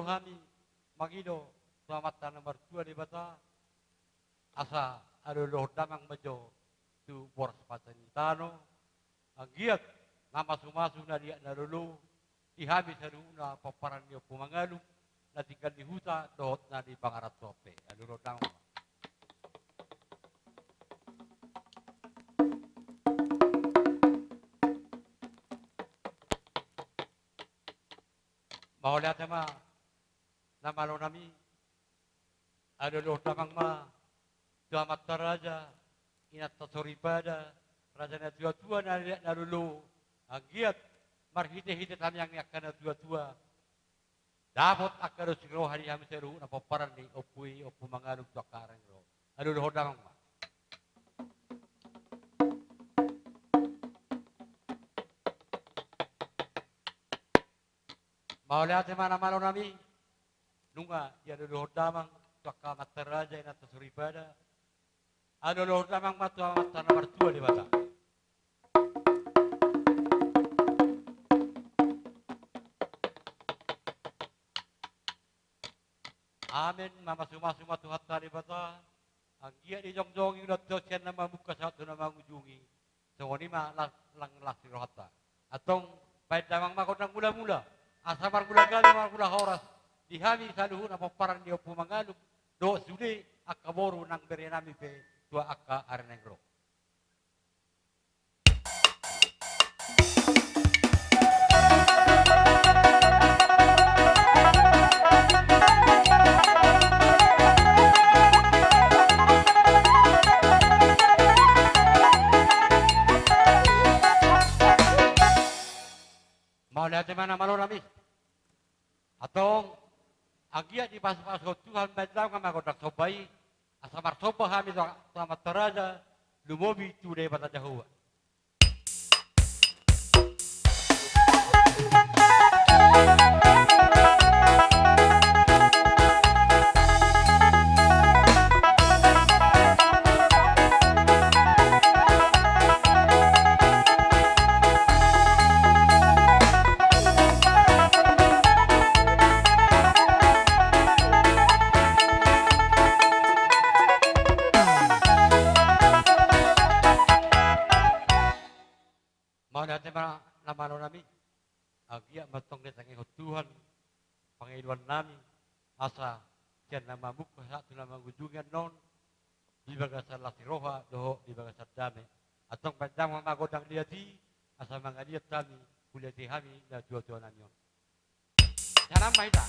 hami magido selamat nomor 2 di bata asa aduh damang bejo tu boras pacanitano agiat nama sumasu na dia narulu ihabis haruna paparan dia pumangalu na tinggal di huta dohot na di bangarat sope aduh damang mau lihat sama nama lo nami ada lo damang ma selamat taraja inat tasoripada raja na tua-tua na lulu agiat marhite-hite yang akan tua-tua dapat akar sigro hari kami seru na paparan ni opui opu mangalug tuakarang ro ada lo damang ma mau lihat mana malo nami nunga ya lo damang tuaka mataraja inat tasoripada ada lo damang mata nomor 2 di bata amin mama suma Tuhan tadi bata agia di jongjong yung natosyan na mamuka sa ato na mangujungi so ni ma lang lasi rohata atong pahit damang makot ng mula-mula asamar mula gali mula horas dihami sa luhun na paparan niyo pumangalog do sudi akaboru ng berenami pe tua akka arenegro mau lihat mana malo nami atong agia di pas-pas Tuhan bedam kama kodak sobai asamar soba kami selamat teraja lumobi tu de bata jahua namano nami agia matong detang Tuhan pangailuan nami asa kian nama muka satu nama gujungan non di bagasar lasiroha doho di bagasar dame atong pandang magodang liati asa mangaliat kami kuliati kami na jual-jual nanyon cara maida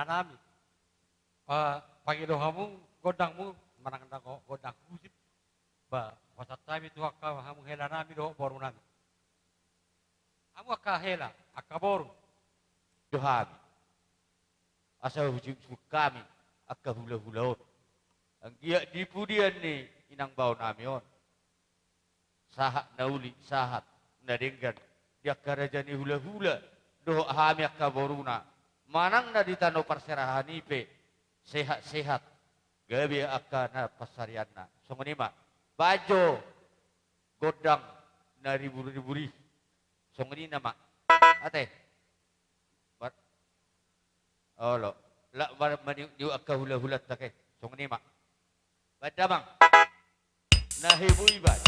nami. Pangilohamu, godangmu, manang ko godang kusip. Pasat kami tu hakka hamu hela nami do boru nami. Amu akka hela, akka boru. Dohami. Asal hujung kami akka hula-hula on. Ang giya di pudian ni inang bau nami on. Sahat nauli sahat nadenggan dia karaja ni hula-hula doh hami akka boruna. Manang na ditano perserahan ipe sehat-sehat gabi akka na pasarianna. Songonima bajo godang na ribu-riburi. Songonina mak. Ate. Oh lo, la maniu akka hula-hula take. Songonima. Badamang. Nahibu ibad.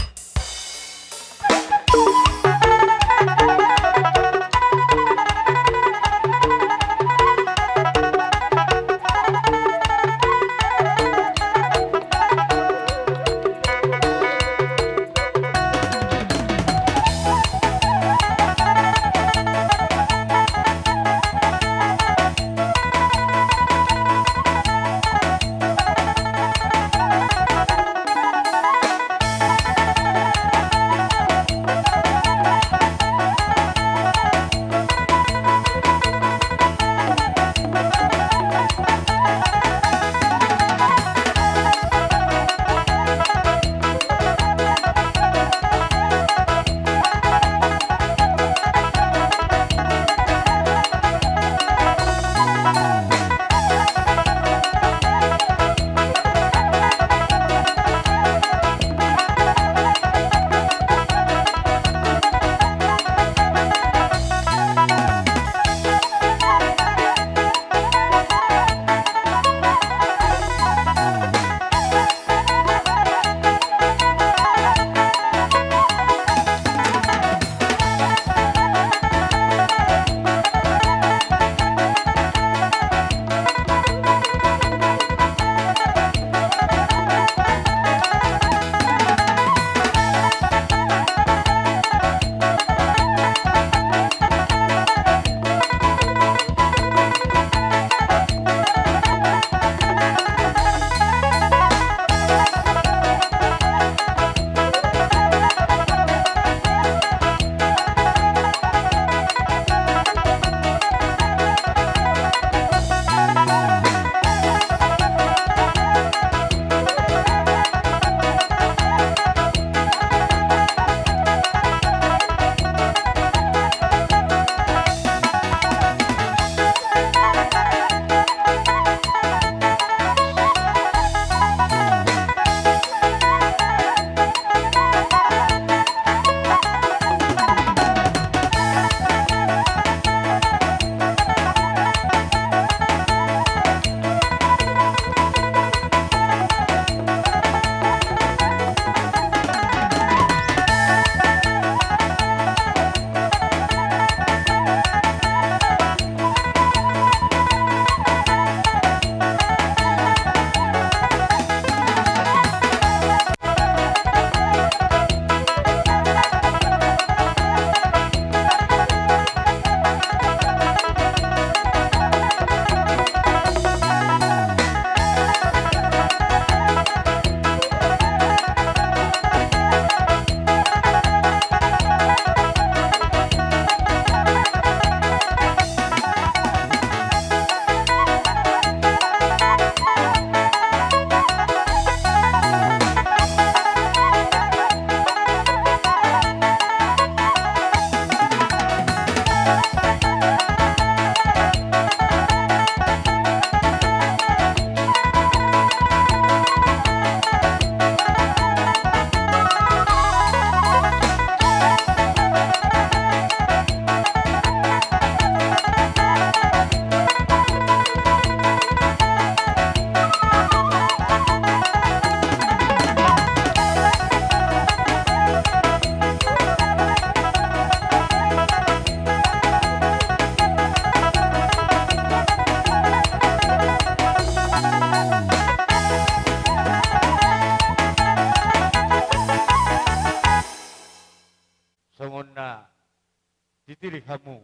Titirih kamu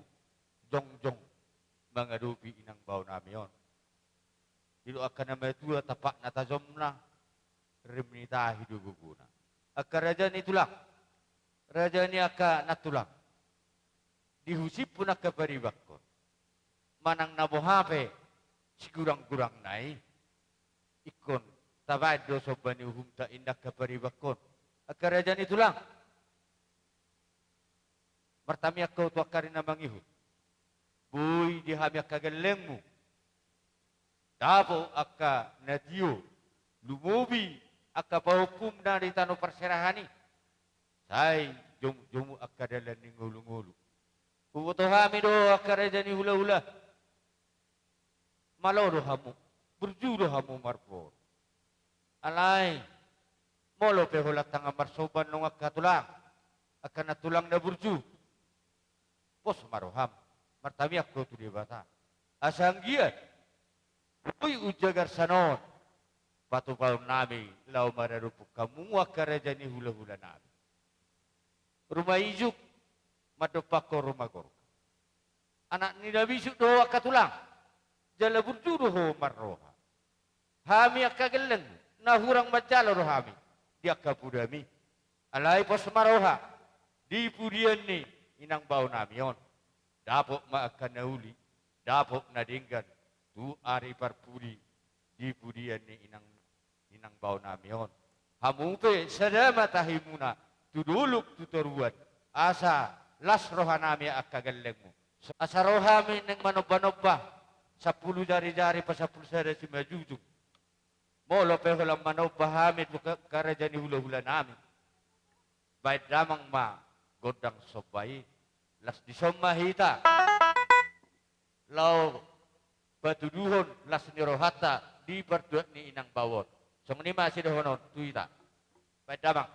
jongjong mengadupi inang bau namion. didoakan nama tua tapak natazomna remnita hidup guna. Aka raja ni tulang. Raja ni aka natulang. Dihusip pun aka paribakon. Manang nabohape sigurang-gurang nai. Ikon tabay do sobani humta indak ka paribakon. Aka raja ni tulang. Martami ako tu akarin na mangihut. Buy dihami aka galengmu. Dabo aka nadiyo. Lumubi aka pahukum na di tano perserahani. Say jom aka dalan ni ngulu-ngulu. Puputuhami do aka raja ni hula-hula. Malo do hamu. Berju do hamu marpor. Alay. Molo pe hulat tanga marsoban nung aka tulang. Aka natulang na berju. Pos maroham. Martami ako tu di bata. Asang giat. Uy ujagar sanon. Batu paun nami. Lau mararupuk kamu aka raja ni hula-hula nami. Rumah ijuk. Madopako rumah gor. Anak ni nabisuk do aka tulang. Jala berjuru ho marroha. Hami aka geleng. Nahurang majalo rohami. Dia aka budami. Alai pos maroha. Di pudian ni. Inang bau namion. Dapok ma aka nauli. Dapok na dinggan. Tu ari parpudi. Di pudian ni inang bau namion. Hamupe sadama tahimuna. Tuduluk tutoruan. Asa las rohanami aka gelengmu. Asa rohami neng manobba-nobba. 10 jari-jari pa 10 sada si majujung. Molo pe hulang manobba hamid karaja ni hula-hula nami. Bait damang ma godang sobai. Las disomahita. Lau batuduhon las nirohata di berduat ni inang bawon. Semeni masih dohonon tuita. Bait damang.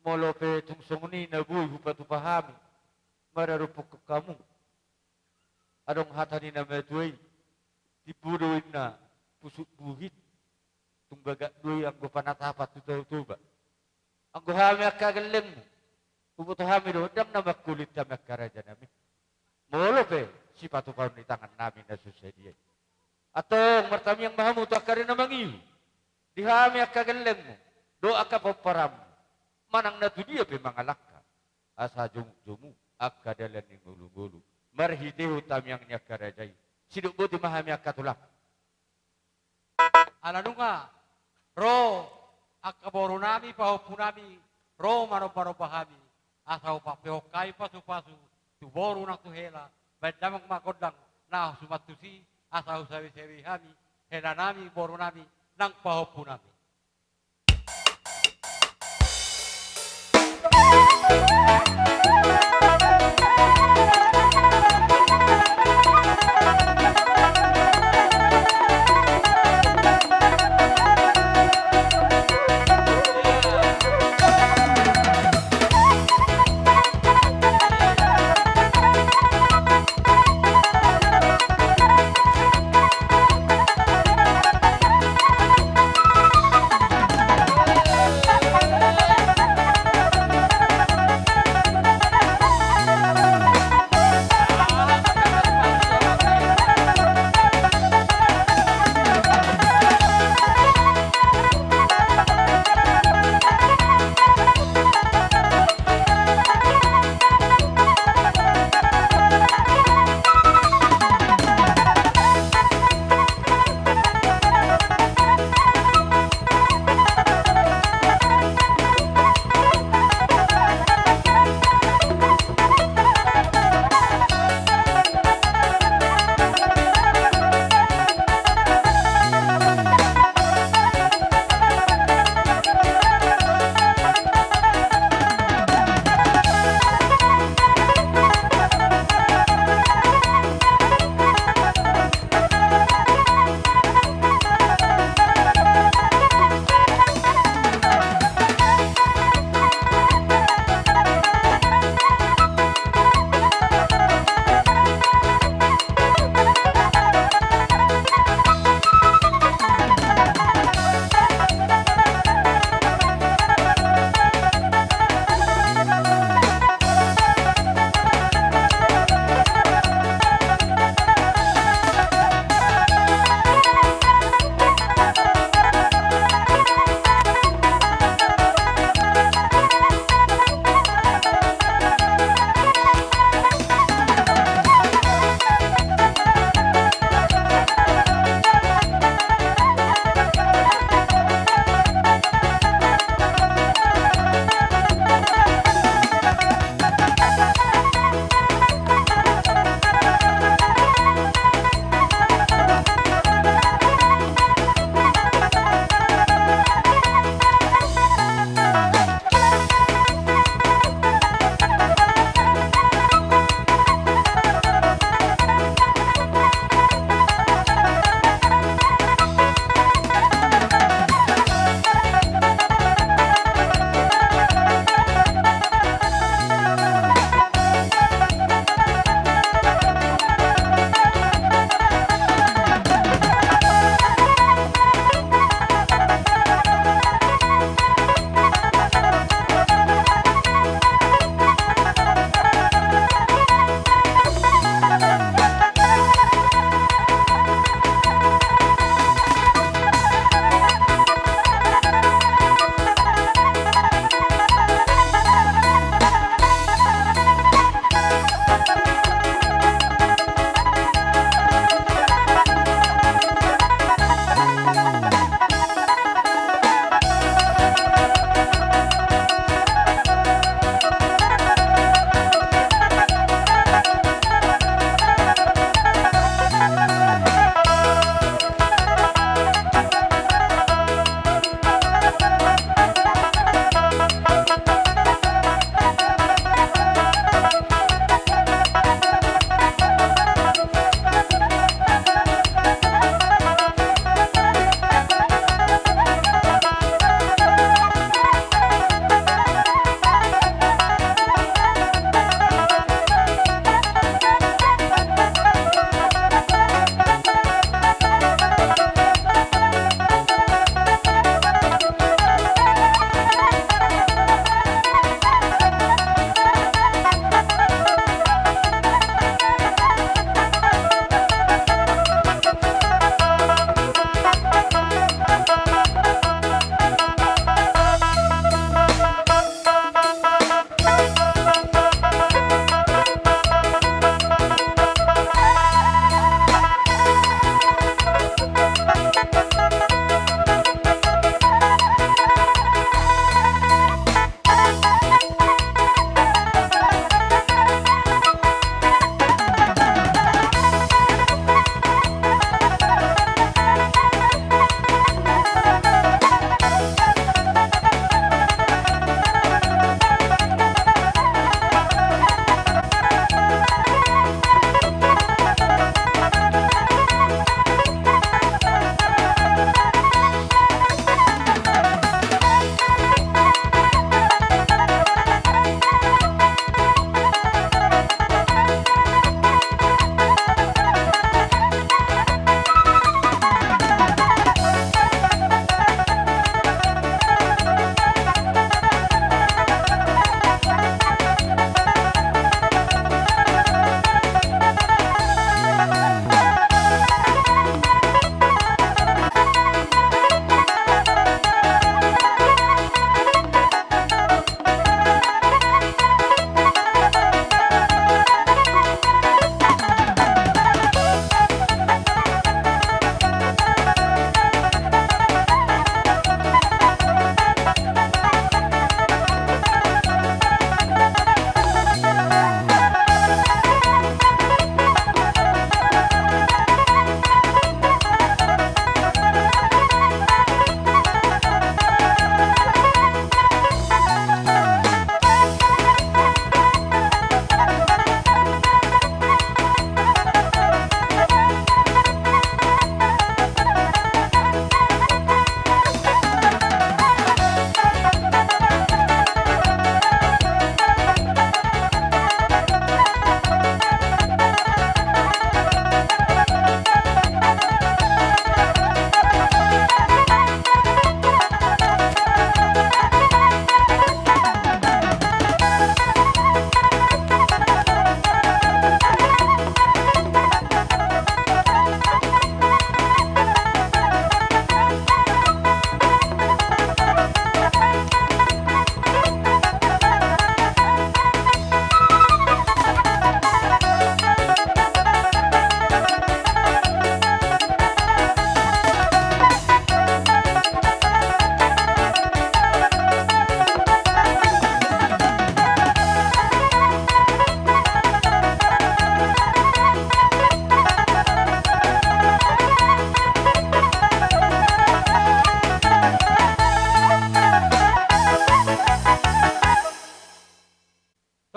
molope tungsong ni nabuy hupatupahami mararupok ke kamu adong hatani na metuay dipuruin na pusuk buhit tunggaga duy ang gupanatapat tuba ang guhami akagaleng mo puputuhami rodang na makulit na makaraja namin molope si patupaw ni tangan namin na susedya atong martami ang mahamu to akarin na mangihu dihami akagaleng mo doa ka paparam manang na dunia pe mangalak ka asa jumu akadalan ni ngulu-ngulu marhitehu tamyang niya karajay sinubo di mahami akatulak Alano nga, ro akaboro nami pahupu nami ro mano-mano pahami asaw papehokay pasu-pasu tuboro ng tuhela ba't namang makodang na sumatusi asaw sabi-sabi hami hela nami boro nami ng pahupu nami.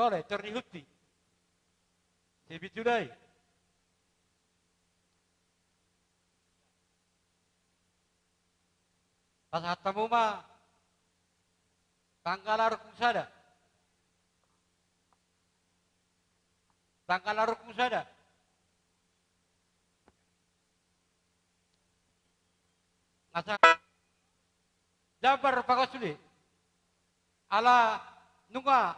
Tole, torni hutti. Sibitulay. Pasahat mo ma, tanggalar kung sada. Tanggalar kung sada. Asa, jabar pakasuli. Ala, nunga,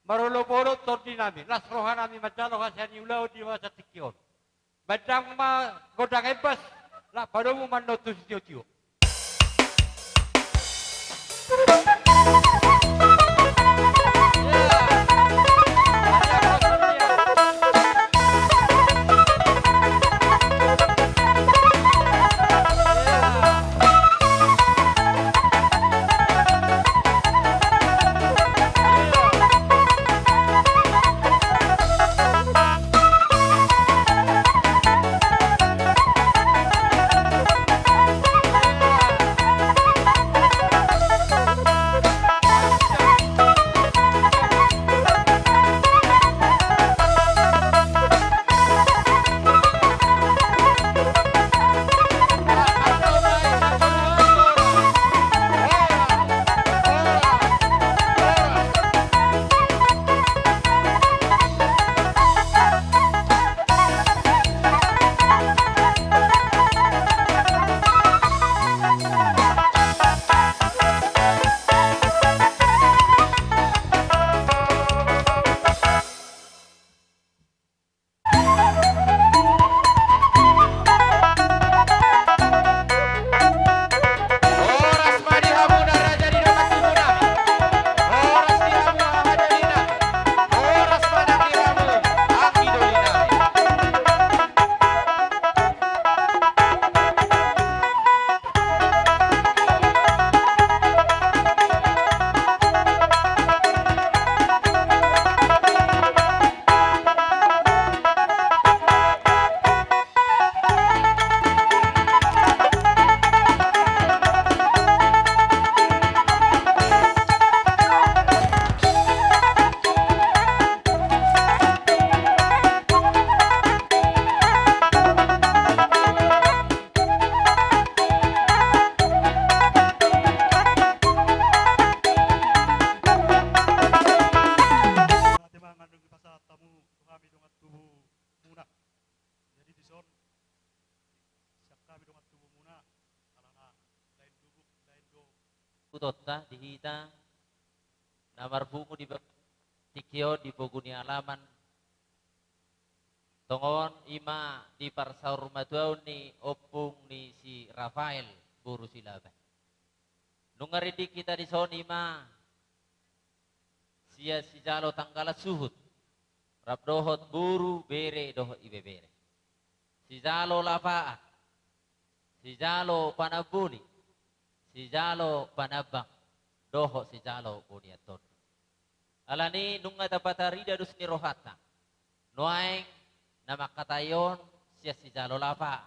marulupolo tordi namin. Lasrohan namin madalo kasi ni ulaw di sa tikyon. Badang ma, godang ebas. La, pada mo man notus tiyo-tiyo. Oras manihamuna raja di dalam tubuh nami. Oras dihamu haja di nami. Oras manakihamu anggi doli nami. Tema ngandung pasal tamu kami dengan tubuh muna. Jadi di son siap kami dengan tubuh muna karena lain dubuk lain do. Kutotta dihita namar bungu di tikyo di boguni alaman tongon ima di parsaur rumatuaw ni opung ni si Rafael buru silaban nungaridi kita di son ima sia si jalo tanggala suhut rabdohot buru bere dohot ibe bere si jalo lapaat si jalo panabuli si jalo panabang doho si jalo buniaton alani nunga dapatarida dus ni rohata nuaeng nama katayon sia si jalo lapa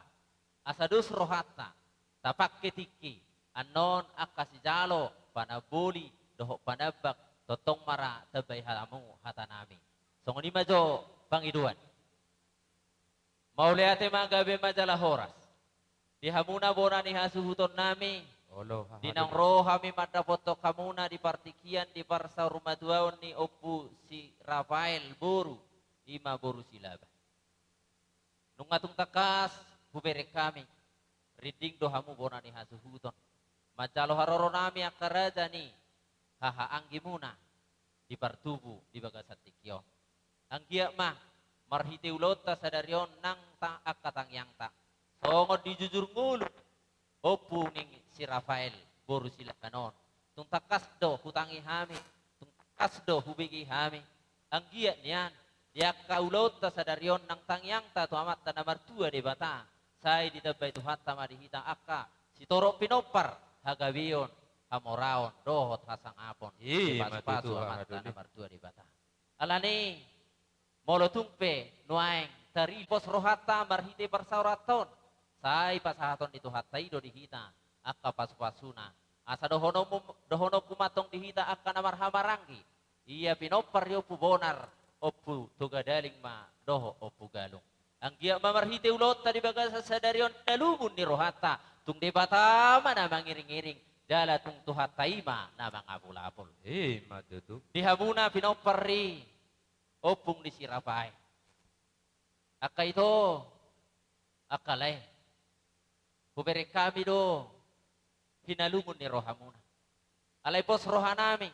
asadus rohata tapak ketiki anon akka si jalo panabuli doho panabak totong mara tabay halamu hatanami songoni majo pangiduan mauliate magabe majalah horas dihamuna bona ni hasuhuton nami Olo dinang roh kami madapoto kamuna di partikian di parsa rumah duaon ni opu si Rafael buru ima buru silaba nungatung takas bubere kami riding dohamu bona ni hasuhuton macalo haroro nami akaraja ni haha anggi muna di partubu di bagasatikyo anggia mah marhite ulota sadarion nang ta akatang yang tak songo di jujur ngulu opu ning si Rafael boru sila kanon tung takas do hutangi hami tung takas do hubigi hami anggia nian dia kaulota sadarion nang tangyang ta tu amat ta namar tua di bata sai di tabay tu hatta mari hita akka si toro pinopar hagawion hamoraon dohot hasang apon pasu amat ta namar tua di bata alani molo tungpe nuaeng tari pos rohata marhite parsauraton sai pasahaton itu hatai do dihita akka pasu-pasuna asa dohono kumatong dihita akka namar hamarangi Iya pinopar yo pu bonar opu tugadaling ma doho opu galung. Anggia mamarhite ulot tadi baga sa sadarion nalumun ni rohata tung debata mana mangiring-iring dala tung tuhat taima na mangapul-apul. Matutu. Dihamuna pinopari opung di sirapai. Aka ito akalay. Hubere kami do hinalungon ni rohamuna. Alay pos rohanami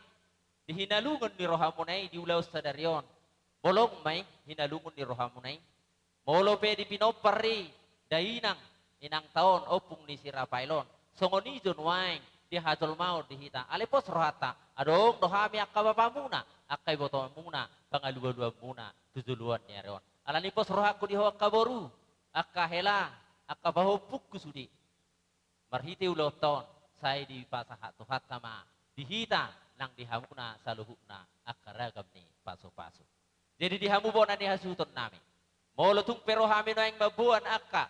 dihinalungon ni rohamunay di ulaw sa daryon. Bolong may hinalungon ni rohamunay. Molo pe di pinopari dainang inang taon opung ni sirapailon. Songoni junwaing di hajol mau di hita. Alay pos rohata. Adong dohami akababa muna. Akay boto muna. Pangalua-lua muna. Tujuluan niya ron. Alani pos rohaku di hoa kaboru. Akahela. Akabahopuk kusudi. Marhiti uloton. Saya di pasahat tuhat sama. Dihita nang dihamuna saluhukna. Akaragam ni paso-paso. Jadi dihamu bona ni hasuton nami. Molotung perohami no yang mabuan akka.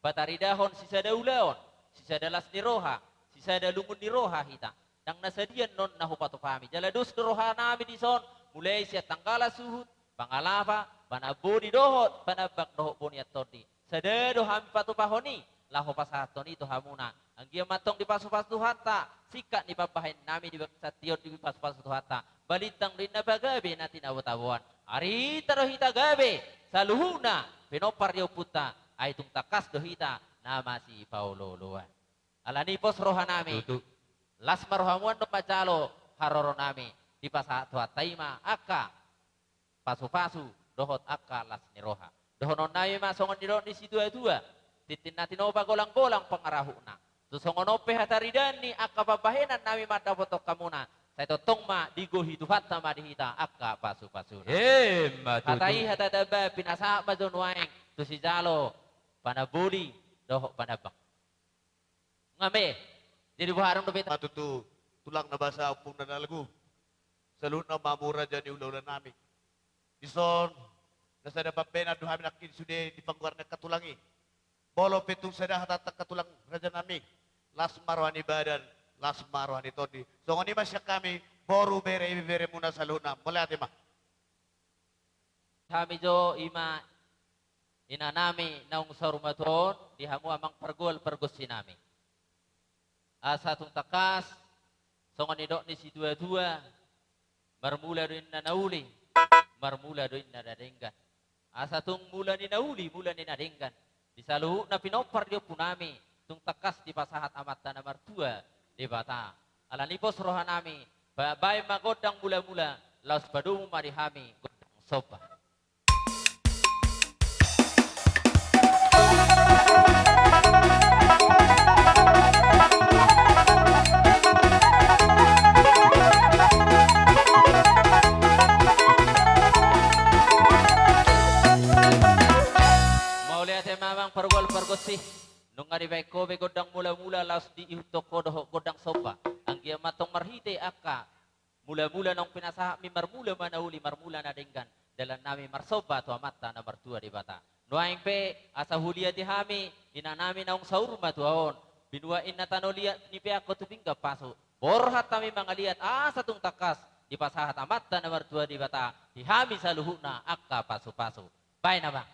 Bataridahon sisa daulaon. Sisa dalas ni roha. Sisa dalungun ni roha hita. Nang nasadian non nahupatu kami. Jaladus ni roha nami di son. Mulai siya tanggala suhut. Pangalapa. Panabo di dohot. Panabak dohot boniat todi. Sadado hami patu pahoni. Laho pasaton itu hamuna. Ang gia matong di pasu-pasu hata. Sikat ni papahin nami di sation di pasu-pasu hata. Balitang rin na bagabi natin awat-awan. Ari tarohita gabe. Saluhuna. Pinopar yaw puta. Ay tung takas dohita. Nama si Paulo Luan. Alani pos roha nami. Las marohamuan no pacalo. Haroro nami. Di pasato taima. Aka. Pasu-pasu. Dohot aka las ni roha. Dohonon nami masongon di situ dua. Titin natin o bagolang-golang pangarahuna. Tusongonope hataridan ni aka babahenan nami madapotok kamuna. Sa ito tongma digo hituhat sama dihita aka pasu-pasu. Matutu. Hatai hatadaba pinasa madon waeng tu si jalo panabuli doho panabak. Ngame. Jadi buharong do beta. Matutu, tulang na basa upong nanalagu. Salud na mamura dyan yung ulan namin. Ison, nasa na pambena duhamin akin sude di pangguar na katulangi. Bolo petung sada hatatak katulang raja nami. Las marwani badan, las marwani todi. So ngoni masya kami boru bere muna sa luna. Mula ati ma. Kami jo ima ina nami naung sarumaton dihamu amang pergol sinami. Asa tung takas songon idok ni si dua-dua marmula doin na nauli marmula doin na dadenggan. Asa tung mula ni nauli mula ni nadenggan. Di saluhu na pinopar dia punami tung takas di pasahat amat tanah martua di bata. Alani pos rohanami bay magodang mula-mula laus badumu marihami godang sopa. Mamang pergol sih nung ari baik kobe godang mula-mula laos di ihutok kodoh godang sopa ang gia matong marhite aka mula-mula nung pinasaha mi marmula manauli marmula na denggan dalan nami marsoba to amatta na martua di bata nuaing pe asa hulia di hami ina nami naung saurma tuaon binua inna tanolia ni pe ako tupingga paso borhat kami mangaliat asa tung takas di pasahat amatta na martua di bata di hami saluhuna aka paso-paso bay na bang.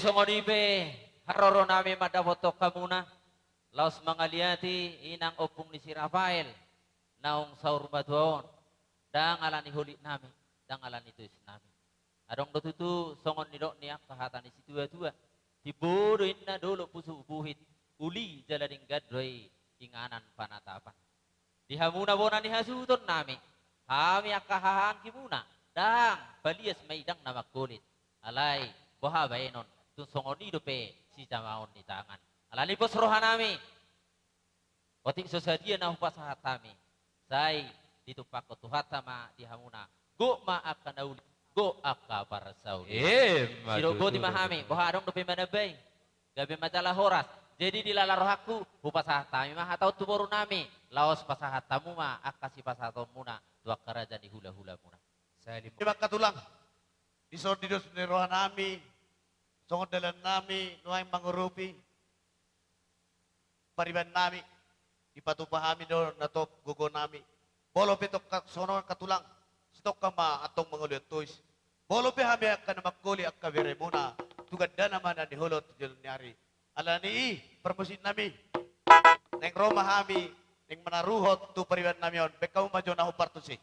songonipe haroro nami madapoto kamuna laos mangaliati inang opung ni si Rafael naong saur maduon dang alani hulit nami dang alani tuis nami adong dotutu songon nidok niak kahatan isi tua-tua tibodo inna dulu pusu buhit uli jalading gadroi inganan panatapan dihamuna bona ni hasuton nami kami akahahan kimuna dang balias maidang nama kulit alai boha bainon tun songoni dope si jamaon di tangan alani bos rohanami otik sosadia na hupasahatami sai ditupak tuhatama dihamuna go ma akan dauli go aka para sauli siro go dimahami boha adong dope manabay gabe majalah horas jadi dilalarohaku hupasahatami mah atau tuboru nami laos pasahatamu mah akasi pasahatomuna dua kerajaan di hula-hula muna Terima katulang. Isor didos ni rohan nami, songon dalan nami, nuay mangurupi, pariban nami, ipatupahami do natok gugo nami. Bolo pitok sono katulang, stok kama atong mangulit tuis. Bolo pe hami akan makuli akka muna, tugad na naman ang dihulot jil nyari. Alani permusin nami, neng Roma hami, neng manaruhot tu pariban nami on, bekaw majo na hupartusi.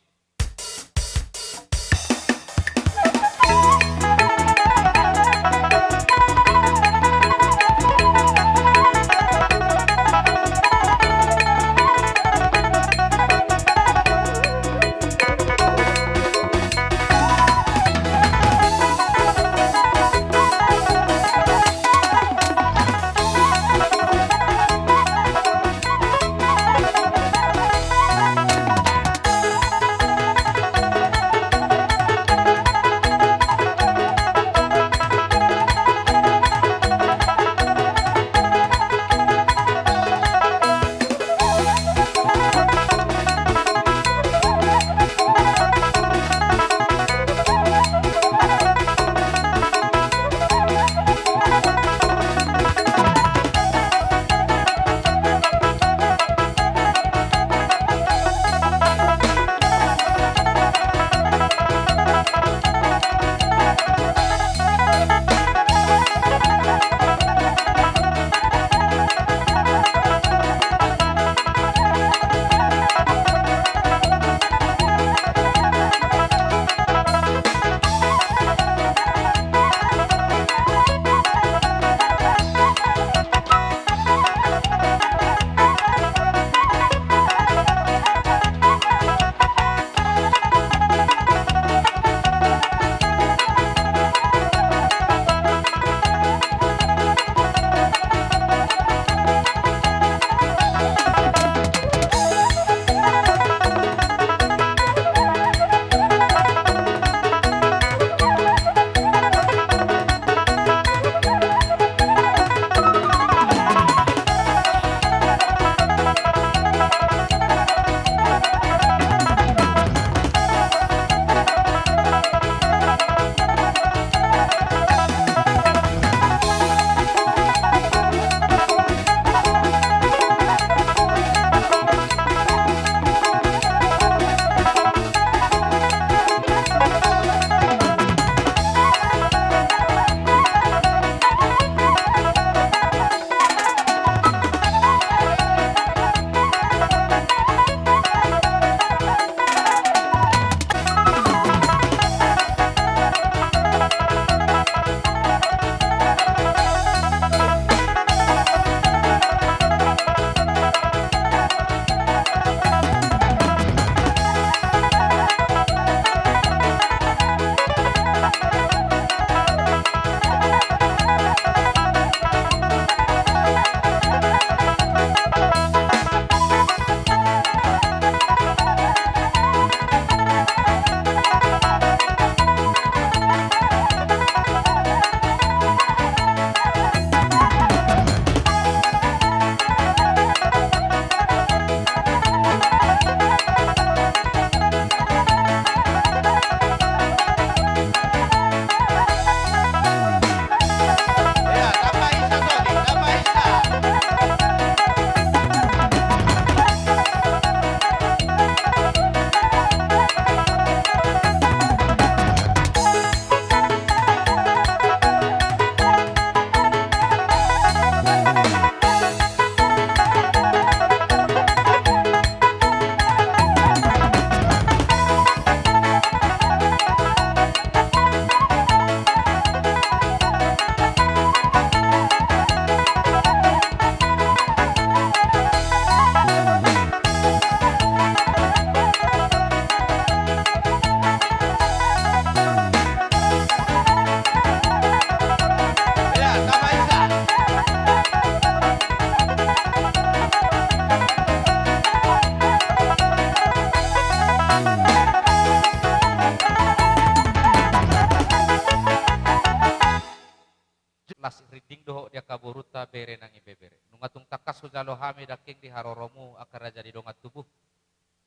kaburuta bere nang ibebere. Nungatung takas hujalo hami daking di haroromu akar raja di dongat tubuh.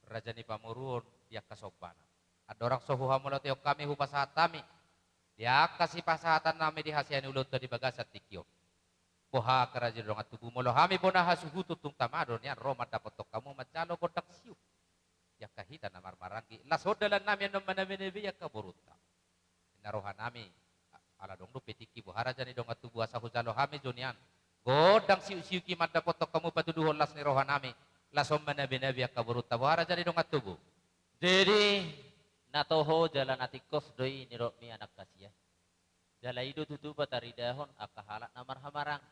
Raja ni pamurun dia kasopana. Ada orang sohu hamulat yo kami hupasahatami. Dia kasih pasahatan nami di hasiani ulut di bagasat tikyo. Poha karaja dongat tubuh molo hami bona hasuhu tutung tamadon ya Roma dapat tok kamu macalo kotak siu. Ya kahita namar marangi. Lasodalan nami yang menemenebi ya kaburuta. Narohan nami ala dong do petiki buhara jani dong atu buasa hujalo hame jonian godang siu-siu ki madda potok kamu patuduh las ni rohan nami lasom manabi-nabi akaburuta buhara jani dong atu bu Jadi natoho jalan atikos doi niro mi anak kasih. Jala idu tutu bataridahon akahalak namar hamarang.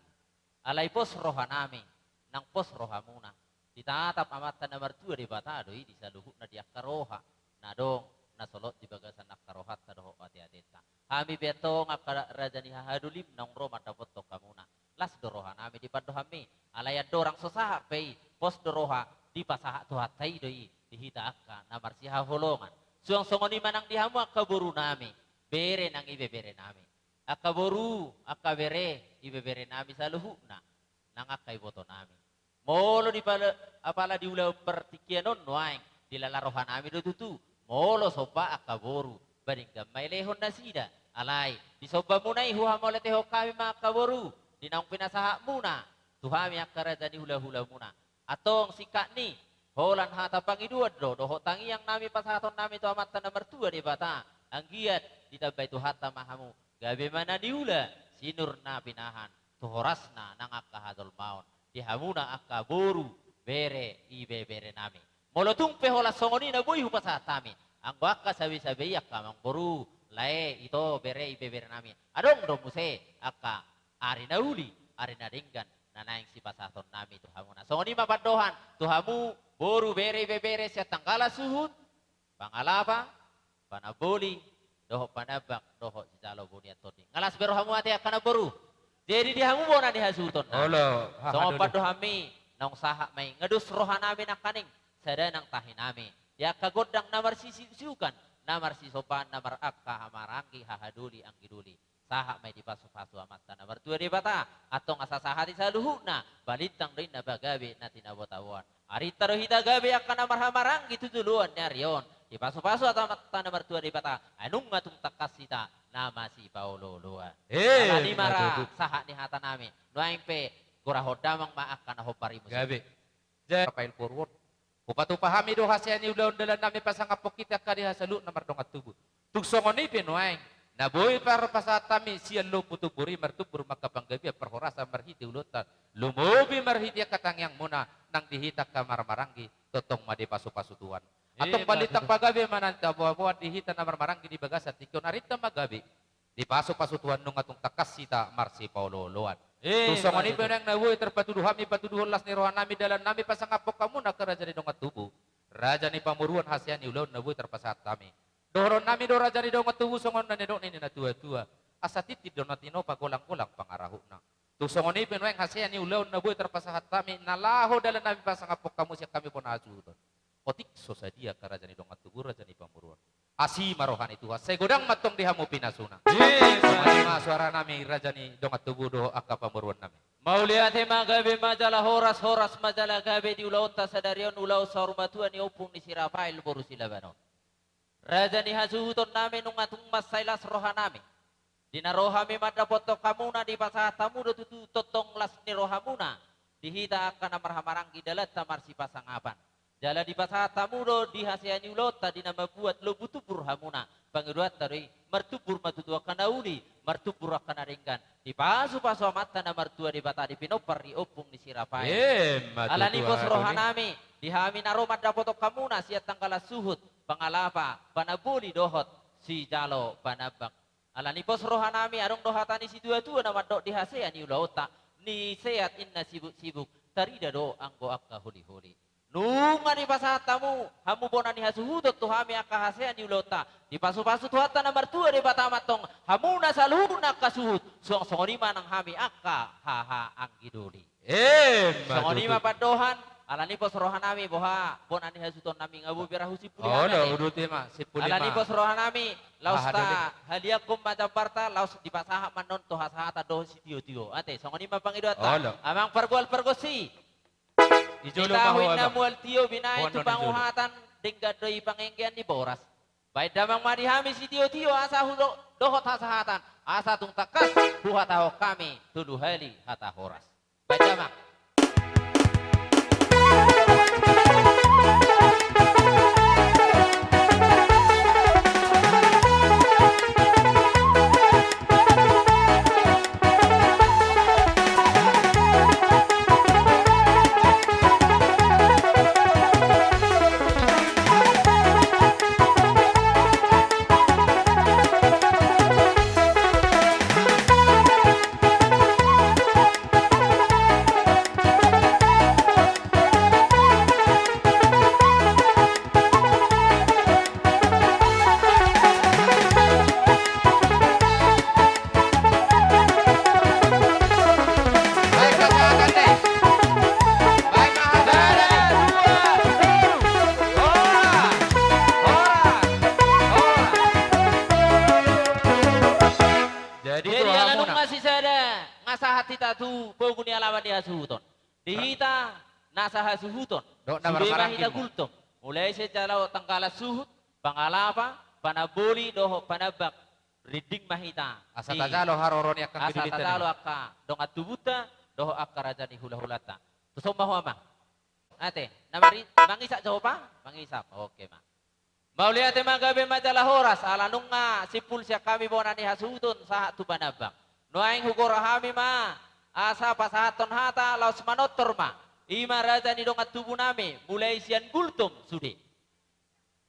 Alai pos rohanami nang pos rohamuna. Ditatap amatan nomor 2 di bata doi disaluhuk na diakaroha. Nadong nasolot di bagasan akarohat kadoho ati-atita. Kami betong akara rajani hahadulim nang roma dapot to kamuna. Las doroha nami di padohami. Alaya dorang sosaha pei pos doroha di pasaha tuhatai doi dihita akka namar siha holongan. Suang songoni manang dihamu akaburu nami. Bere nang ibe bere nami. Akaburu akabere ibe bere nami saluhukna nang akai boto nami. Molo di apala di ulau pertikianon noaing dilalarohan nami do tutu. Molo sopa akaboru baring gamay lehon na sida alay di soba muna ihuha mo leteho kami makaboru di naong pinasaha muna tuhami akaraja ni hula-hula muna atong sikak ni holan hata pangiduad doho tangi yang nami pasahaton nami tu amat nomor 2 di bata ang giat ditabay tu hata mahamu gabi mana diula sinur na pinahan tuhorasna nang akahadol maon dihamuna akaboru bere ibe bere nami molotung pehola songoni na boy hupasatami ang baka sabi-sabi aka mang boru lae ito bere ibe bere nami adong do muse aka ari na uli ari na dinggan nanaing si pasaton nami tuhamuna songoni mapadohan tuhamu boru bere ibe bere siya tanggala suhud pangalapa panaboli doho panabak doho si jalo buniat todi ngalas berohamu ati akana boru jadi dihamu bona dihasuton olo songo padohami nang saha may ngadus rohanami nakaning sada nang tahinami ya kagodang namar siukan namar sisopan namar akka hamarangi hahaduli anggiduli saha may dipasu-pasu amat namar 2 di bata atong asasaha di saluhuna balitang rin na bagabi na tinabotawan ari tarohita gabi akka namar hamarangi tutuluan nyarion dipasu-pasu atau amat namar 2 di bata anung ngatung takasita nama si Paulo Lua alani mara saha ni hata nami nuaing pe gurahodamang maakana hopari musim gabe jadi pail forward upatu pahami do hasiani udaon dalan nami pasangapok kita kadi hasalu namar dongat tubuh tugsongoni pinuaing naboy par pasatami sian lo putuburi martubur maka panggabi perhorasa marhiti ulutan lumobi marhiti katang yang muna nang dihitak kamar marangi totong made pasu-pasu tuan atong balitang pagabi mananta buah dihita namar marangi di bagasa tikyo narita magabi di pasu-pasu tuan nung atong takas sita marsi Paulo Loan tusongoni penang nawoy terpatuduh hami patuduh las ni rohan nami dalan nami pasangapok kamu nak raja ni dongat tubuh raja ni pamuruan hasiani ulaun nawoy terpasat kami doron nami do raja ni dongat tubuh songon na nidok ni na tua-tua asatiti donatino pagolang-golang pangarahuna tusongoni penang hasiani ulaun nawoy terpasat kami nalaho dalan nami pasangapok kamu siya kami pun asuhudon otik sosadia ka raja ni dongat tubuh raja ni pamuruan asi marohan itu segodang matong dihamu pinasuna sama suara nami raja ni dongat tubuh do akka pamuruan nami Mauliate magabe majalah horas majalah gabe di ulau tasadarion ulau saurmatuan ni opung ni sirafail boru silabanon raja ni hasuhuton nami nungatung masailas roha nami dina rohami madda poto kamuna di pasatamu do tutu totong las ni rohamuna dihita akan amarhamaranggi dalat tamar si pasangapan jala di pasatamu do di hasiani ulota dina mabuat lo butubur hamuna pangeduat tari martubur matutua kanauli martubur akan aringgan di pasu-pasu amata namar 2 di bata di pinopar di opung di sirapai alani bos rohanami di hami naromat dapotok kamuna siat tangkala suhut pangalapa panabuli dohot si jalo panabak alani bos rohanami arong dohatani si dua-dua nama dok di hasiani ulota ni seat inna sibuk tarida do anggo akka huli-huli nunga di pasatamu hamu bona ni hasuhudot tu hami akahasea ni ulota di pasu-pasu tu hatta nomor 2 di batamatong hamu na saluna kasuhud song-songoni manang hami akka haha anggiduli songoni mapadohan alani pos rohanami boha bon ani hasuton nami ngabu birahusi puli Oh, anate. lo uruti mah sipuli Alani mah. pos rohanami lausta Doli. haliakum majaparta laus dipasaha manon to hasahata do si tio ate songoni mapang idota Oh, lo. amang pergol-pergosi Ijulo mah ditahuin hoa na bang. mual tio binay Buwan tu nun panguhatan dingga doi pangengkian di boras baik damang madihami si tio asa hudo dohot hasahatan asa tung takas huhataho kami tulu hali hata horas baik damang Baik kesehatan deh. Baik kesehatan. Jadi jadi itu ala hamuna. ngasih sada ngasah hati tatu poguni alawan dia suhuton dihita nasah suhuton Dok na sude barang-barang mahita kinmo. gultom mulai secala tangkala suhut pangalapa panaboli doho panabak riding mahita Asa Di- tajalo haroroni akan asa kidulitan. tatalo akka dongat tubuta doho akka rajani hula-hulata tusong mahua ate namari mangisa jauh pa mangisa oke ma mau lihat magabe majalah horas ala nunga sipul siya kami bonani hasutun sahat tu banabang nuaing hugora hami ma asa pasahaton hata laus manotor ma ima rajani dongat tubuh nami mulai sian gultum sude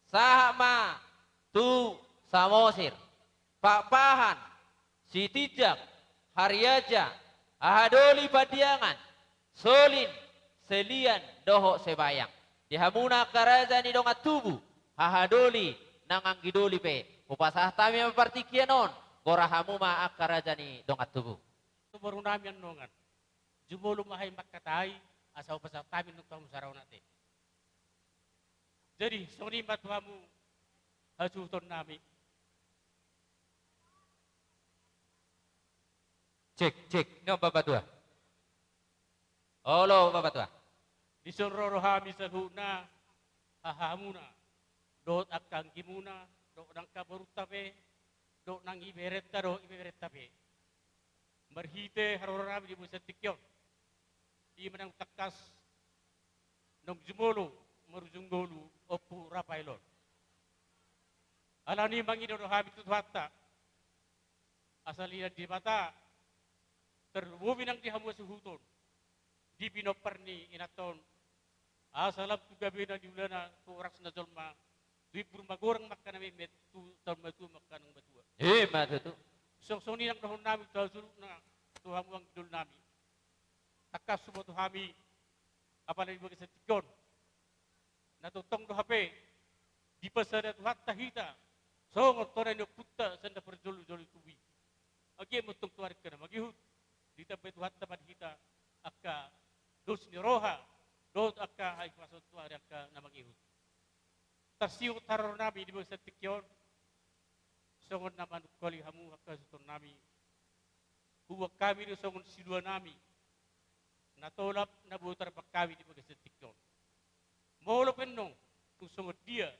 saha ma tu samosir Pak Pahan, si Tijak, Haryaja, Ahadoli Padiangan, Solin, Selian, Doho Sebayang. Dihamuna karaja ni dongat tubuh, Ahadoli, Nanganggidoli pe. Upasah tami mempartikianon, Gorahamu ma akaraja ni dongat tubuh. Ito baru namin ang nungan. Jumulong mahay makatay, asa upasa tamin ng tuwang saraw natin. Jadi, suni matuhamu hasuton namin. Cek. Ini bapak tua. Olo bapak tua. Disororo hami sa huna, hahamuna. Doot akang kimuna, doot ang kabarutape, doot nang iberetta, doot iberetape. Marhite harorami di musa tikyon. Di manang takas, nung jumolo, marujunggolo, opo rapailon. Alani mangidoro hami tutuhata. Asalina di mata, terwubi nang dihamu suhuton. Di pinoparni inaton. Asalap tu gabi na di ulana tu oras na jolma. Di burmagorang makanami met tu matu makanang batua. Matu tu. So ni nang dahon namin tu suluk na tu hamu ang idol namin. Takas sumo tu hami apa na ibagi sa tikon. Natutong do hape. Di pasada tu hatta hita. So ngotora ni putta sanda perjol-jol tuwi. Agi mo tong tuarik ka na magihut. Di tapay tu hatta hita akka dos ni roha. Dot akka ay pasot tuarik ka na magihut. Tasiyo taror namin di ba sa tikyon. Songon naman kali hamu akka suton nami. Huwag kami ni songon silua nami. Natolap na butar pa kami di ba sa tikyon. Molo penong kung songon dia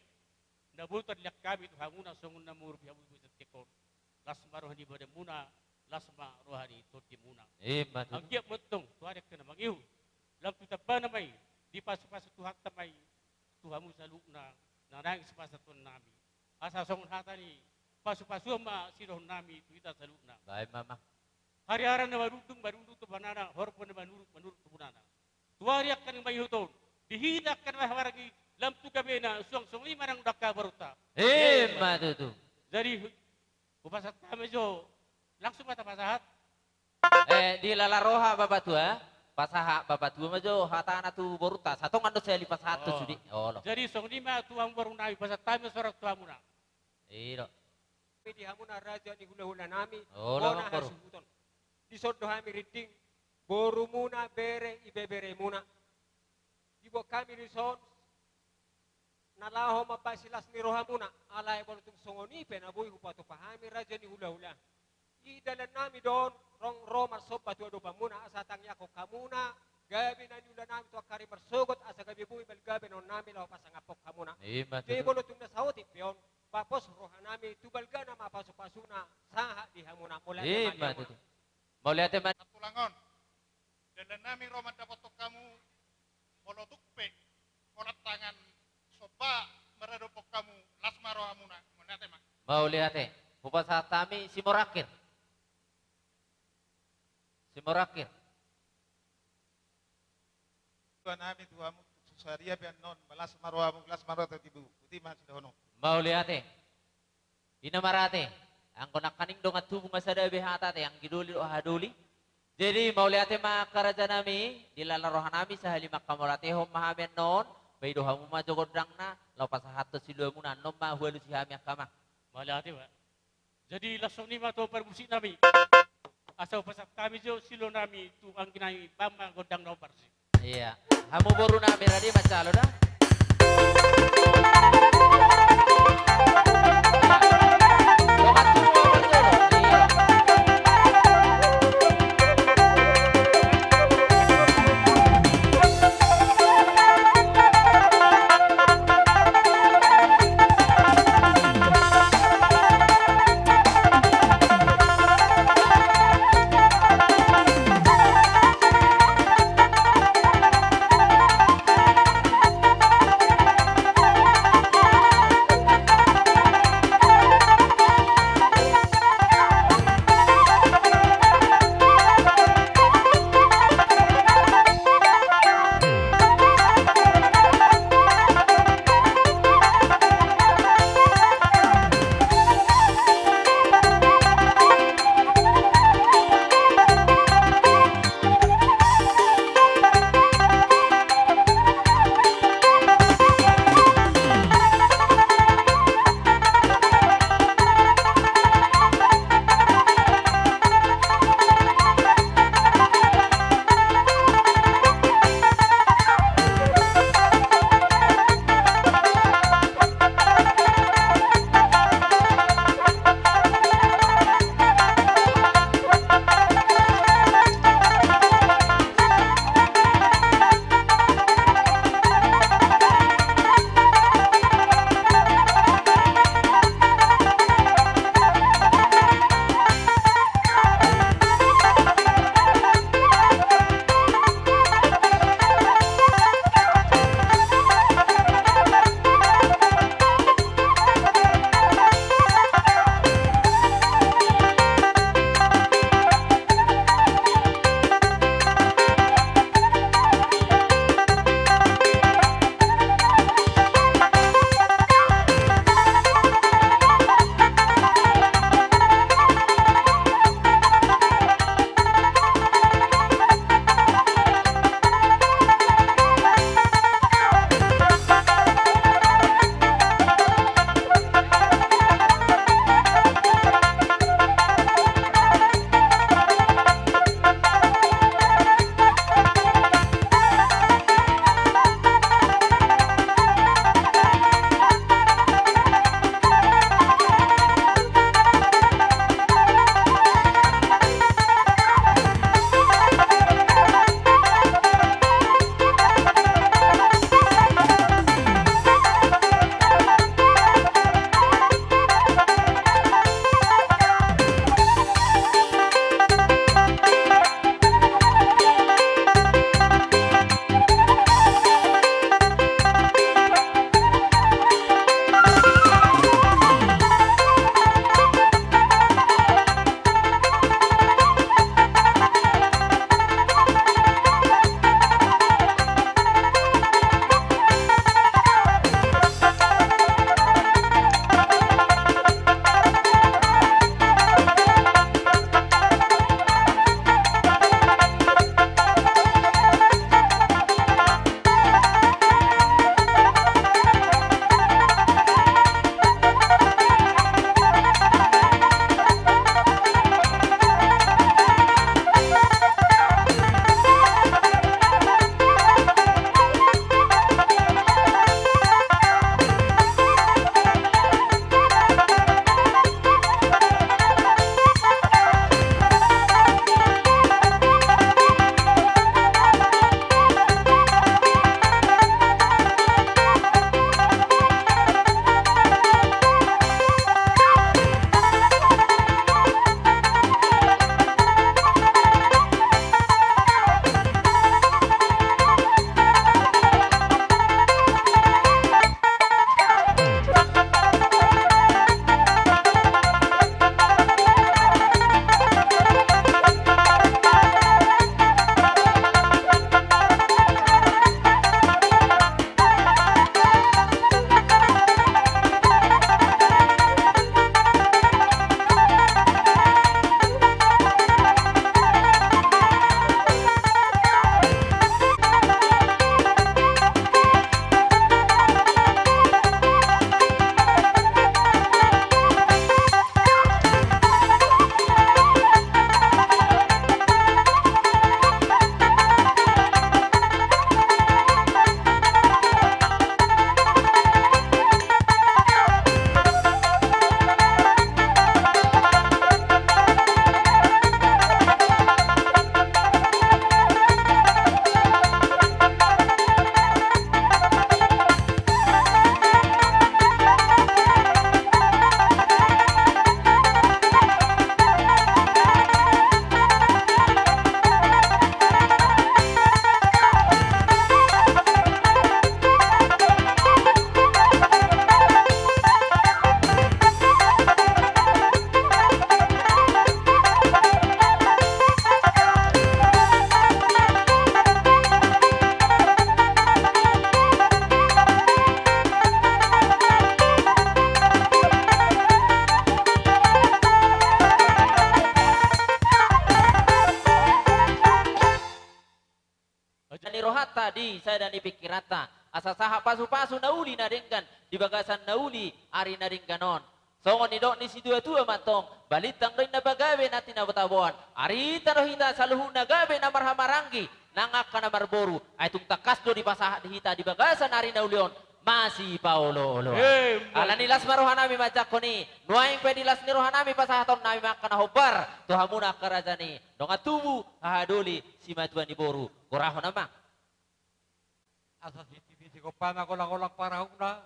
nabutar liak kami tu hamuna songon na murbi hamu di ba sa tikyon. Lasma rohani bada muna, lasma rohani toti muna. Matu. Ang giyak motong tuarek ka na magihu. Lam tutaba na may di pasu-pasu tuhat tamay tuhamu sa lukna nanang sepasa tuan nami. Asa songon hata ni pasu-pasu ma siroh nami tuita sa lukna. Baik mama. Hari-hari na maruntung tu banana, horpon na manurut tu banana. Tuariak ka ng mayuton, dihidak ka na mahawaragi, lam tu gabi na suang-suang lima ng daka baruta. Matu tu. Jadi, upasat kami jo, langsung mata pasahat. Di lalaroha bapak tua. Pasaha bapak tua majo hatana tu boruta. Satu ngando saya lipas satu Oh. sudi. Olo. Jadi, suang lima tuang barung nabi, pasat kami sorak tuang muna. Iro. Di hamuna raja ni hula-hula nami, Oh, bona lamang baru. hasuhuton. Di sodo hami riting, boru muna bere ibebere muna. Di Ibu kami rison nalaho mapasilas ni rohamuna alay bolong songoni penabuhi upatu pahami raja ni hula-hula. Idalan nami doon rong romar sobat tua doba muna asatang yako kamuna gabi na nyula nami tua kari bersogot asa gabi bui bel gabi non nami lau pasangapok kamuna. Ima Di tutu. bolong na sauti pion papos roha nami tubal gana mapasupasuna saha di hamuna mulai Ima tutu. Mau lihat teman? Tulangon. Dan nami roman dapat kamu molotukpe kolat tangan soba meredopok kamu lasmaro hamuna menate mak. Mau lihat Hupas hatami si Morakir. Si Morakir. Tuan nami tuamu susaria pian non lasmaro hamu lasmaro tetibu putih mah sudah hono. Mau lihat Ina marate. Ang kunakaning dong at tubong masada bihatate ang giduli o haduli. Jadi mau lihat karaja nami dilalarohan nami sa halima kamorate hom mahamen non. Baido hamu majogodrang na laupas hato silua muna nom mahualu si hami akama. Malati ba? Jadi lasong ni mato perbusi nami. Asal pasap kami jo silo nami tu ang kinai bamba godang no parsi. Iya. Hamu boru nami radi macalo dah. Dongat tubuh berjolo. Iya. ni rohata di saya dan di pikirata. Asa saha pasu-pasu nauli naringkan di bagasan nauli ari naringkanon. Songon ni dok ni si dua-dua matong balitang doy na bagabe natin na batabuan. Ari tarohita saluhu na gabe na marhamaranggi nangak ka na marboru. Ay tung takas do di pasaha di hita di bagasan ari naulion. Masih Paulo. Ala nilas marohanami macak ko ni. Nuaing pedilas ni rohanami pasahaton nami makan hobar. Tuhamuna karajani. Donga tubu hahaduli si matuan ni boru. Koraho namang. Asa siti ko kolang parahong na.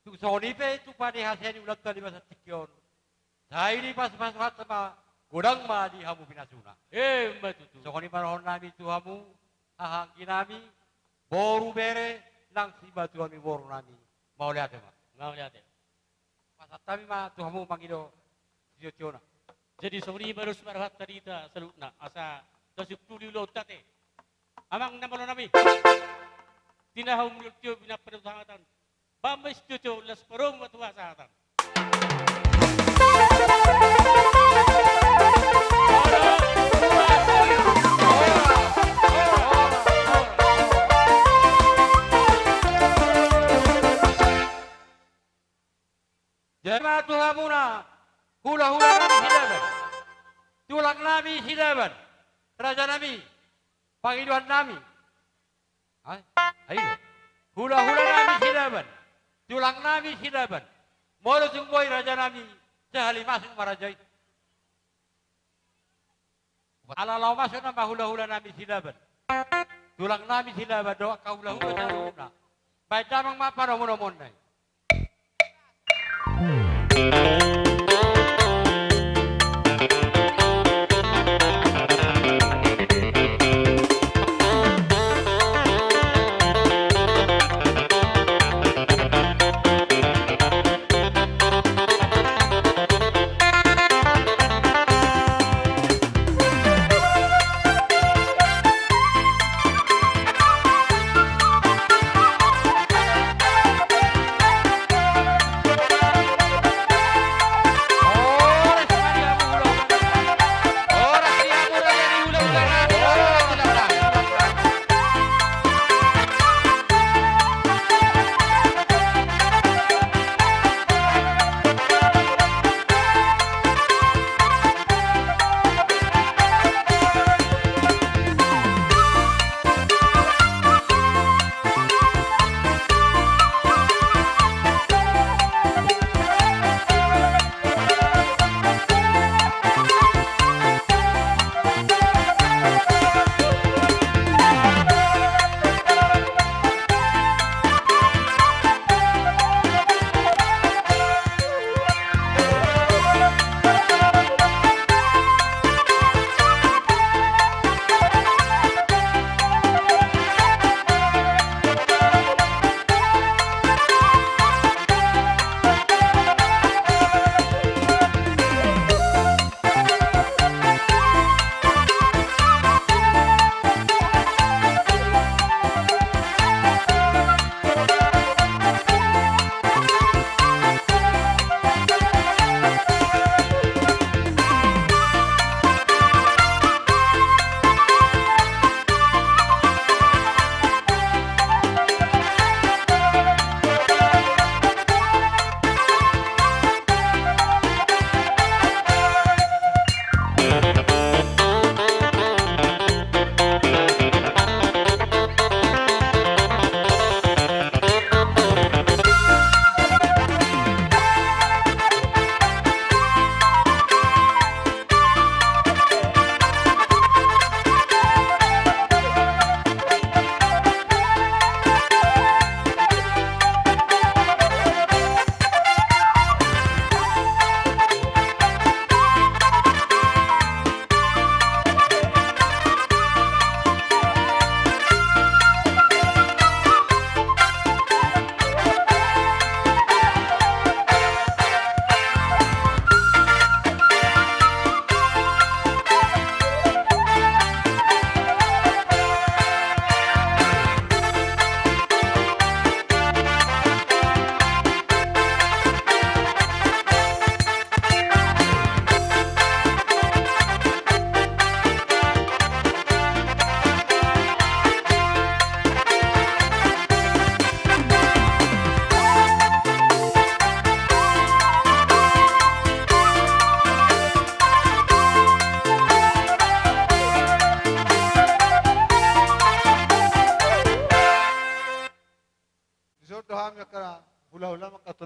Tu sonipe tu pani haseni ulat tadi masa tikion. Saya ini pas sama godang ma di hamu pinasuna. Matutu. Sokoni parahon nami tu hamu hahangki nami boru bere lang si batuan mi boru nami. Mau lihat ya, Mau lihat ya. Pas kami ma tu hamu mangido siociona. Jadi sobri baru semarhat tadi ta salutna asa dosip tuli lo tate. Amang namalo nami. Tinahum yutyo bina perutangatan. Bamis cucu les perung batu asatan. Jemaah Tuhamuna, hula-hula nami hidaban, tulak nami hidaban, raja nami, pangiduan nami. Ayo, hula-hula nami hidaban, tulak nami hidaban, molo sungboy raja nami, sehali masuk marajai. Alalau masuk nama hula-hula nami hidaban, tulak nami hidaban, doa kau hula-hula nami. Baik damang mapa nomor-nomor nai.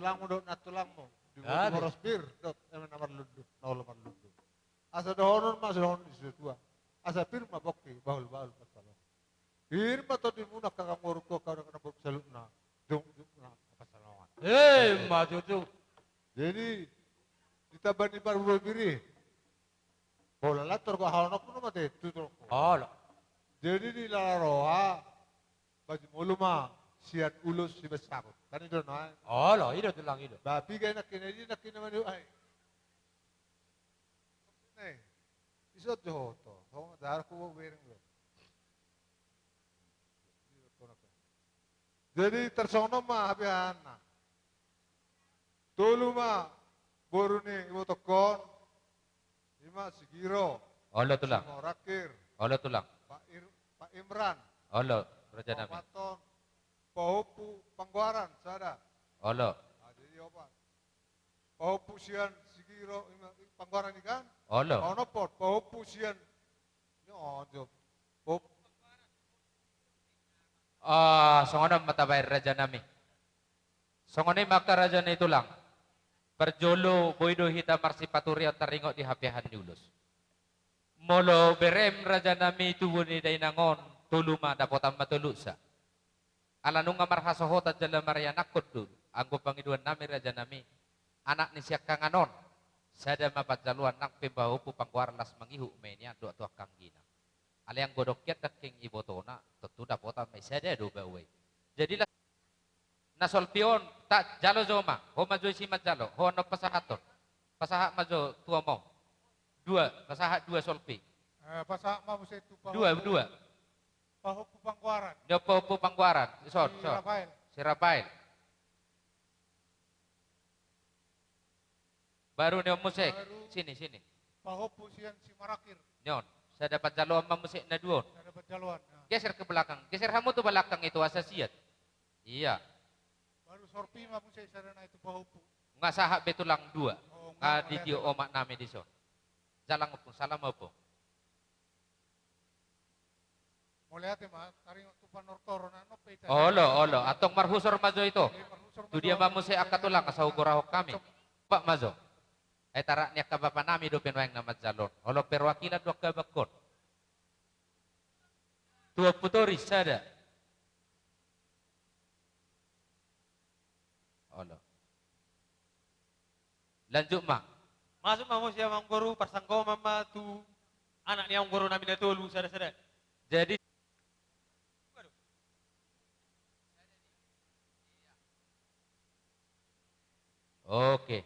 tulangmu dok na tulangmu. Di Dali. boros pir dok namar lundu, namar lundu. Asa dohonon mas dohonon di tua. Asa pir mabokki bahul pasalong. Pir to di muna kakamur ko kau na saluk na. Dung na pasalongan. Maju tu. Jadi ditabani baru biri. Bola lator ko hawnok no mate tutur ko. Ala. Jadi di lalaroa baju muluma sian ulus si besakut. Kan itu na. Ala, ida tulang ida. Babi kaya nakina manu ay. Nih, isot jo to. Ho dar ko bereng lo. Jadi tersono mah habiana. Tulu mah boru nih ibu tokon. Ima Sigiro. Olo tulang. Morakir. Olo tulang. Pak Imran. Olo Raja Pak Nami. Maton. Pak Hopu Pangguaran sada. Olo. Jadi apa? Pak Hopu sian Sigiro Pangguaran ikan. Olo. Pak Nopot. Pak Hopu sian. Yo job. Hop. Songono matabayar Raja Nami. Songone maka Raja Nami tulang. Perjolo boido hita marsipaturia taringo di hapihan diulus. Molo berem Raja Nami tuwuni dainangon tuluma dapotan matulusa. Alanung marhasohota jala Maria nakot dulu. Anggo pangiduan nami Raja Nami. Anak ni siak kanganon. Sada mapat jaluan nang pembahu pupangkuar las mangihu menia doa tuak kanggina. Aliang godoknya taking ibotona tentu dapotan may sada do bawe. Jadi nasolpion tak jalo zoma ho majo si majalo ho no pasahaton pasaha majo tua mo dua pasaha dua solpi Pasak mau setu dua Pahok Pangkuaran. nyopo pangguaran so Rafael. si Rafael baru neo musik Baru. sini Pahok Pusian si Marakir. nyon saya dapat jalo sama musik na duon Saya dapat jaluan. Nah. geser ke belakang geser kamu tuh belakang itu asasiat iya Baru Sorpi mau saya sarana itu Pahok. nggak sahak betulang dua Oh, di dio omak nami di so jalang apa salam apa Mulai hati mah, taring waktu panortoro na no peta. olo atong marhusor majo itu tu dia mamu se akatulang asau gorahok kami pak mazo tarak niya kabapa nami do penwang nama jalon olo perwakilan do kabakot tua putori sada olo lanjut mak Masuk mamu siya mang guru parsangko mama tu anak niya ang guru namin na tulu sada. jadi oke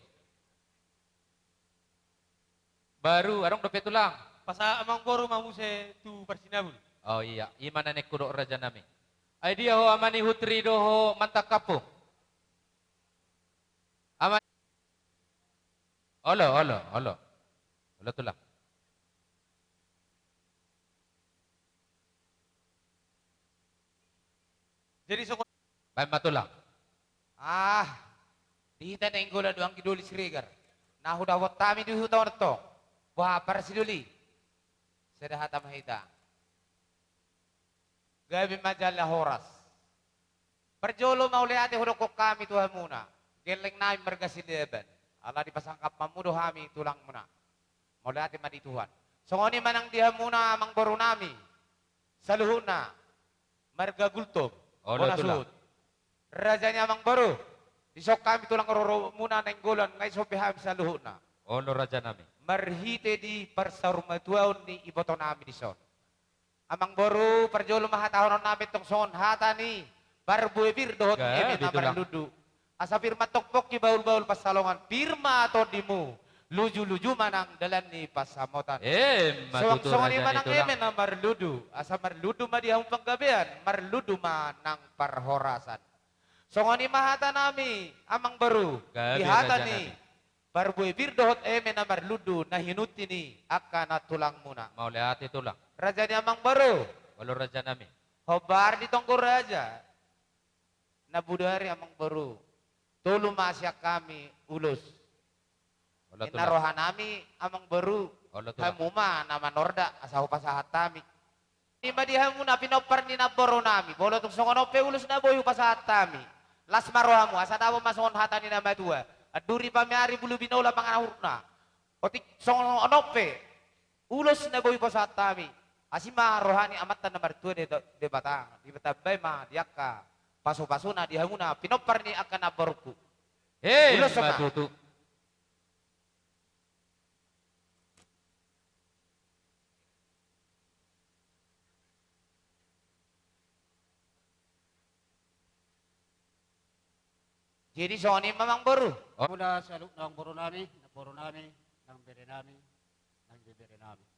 baru arong dope tulang Pasa amang guru mamu se tu parsinabul. oh iya imana nek kudo raja nami ay dia ho amani hutri do ho mantakapo aman olo tulang Jadi so bay matulang Dihita na inggola doang kiduli sirigar. Nahudawat tami di hutawan to. Wah, para siduli. Sedahata mahita. Gabi majalla horas. Perjolo mauli ate hudok kami Tuhan muna. Geleng namin marga sileban. Allah dipasangkap mamudo kami tulang muna. Mauli ate madi Tuhan. Songoni manang diha muna amang baru nami. Saluhuna. Marga gultom. tulang Rajanya amang baru. Isok kami tulang roro muna na inggolan ngay sopihan sa luhuna. olo raja nami Marhite di parsarumatuaon ni iboto namin di son. Amang boru perjolo mahatahon namin tong son hata ni barbuebir dohot Gabi eme na tulang. marludu. Asa firma tokpok ki baul-baul pasalongan firma to dimu luju-luju manang dalan ni pasamotan. matutu Song raja ni manang tulang eme na marludu. Asa marludu madihang panggabean marludu manang parhorasan. Songoni mahata nami amang baru Gabi dihata raja ni nami. barbuebir dohot eme na marludu na hinuti ni akana tulang muna. mau lihat tulang Raja ni amang baru olo raja nami hobar di tonggo raja na budari amang baru tulu masya kami ulus olo tulang inarohan nami amang baru olo tulang hamuma nama norda asahu pasahat tami ni madihamu na pinopar ni naboro nami bolo tung songono pe ulus na boyu pasahat tami Las marohamu asa dawo mason hatani nama tua. Aduri pamiari bulu binola panganahurna. Otik songo onope. Ulos na boy pasatami. Asima rohani amatan nomor 2 de batang. Di batabay ma diaka. Paso-pasona dihanguna pinopar ni akan aborku. Ulos sama. Matutu. Jadi soni mamang baru. Mula sa loob ng buro namin, ng bere namin, ng bibere namin.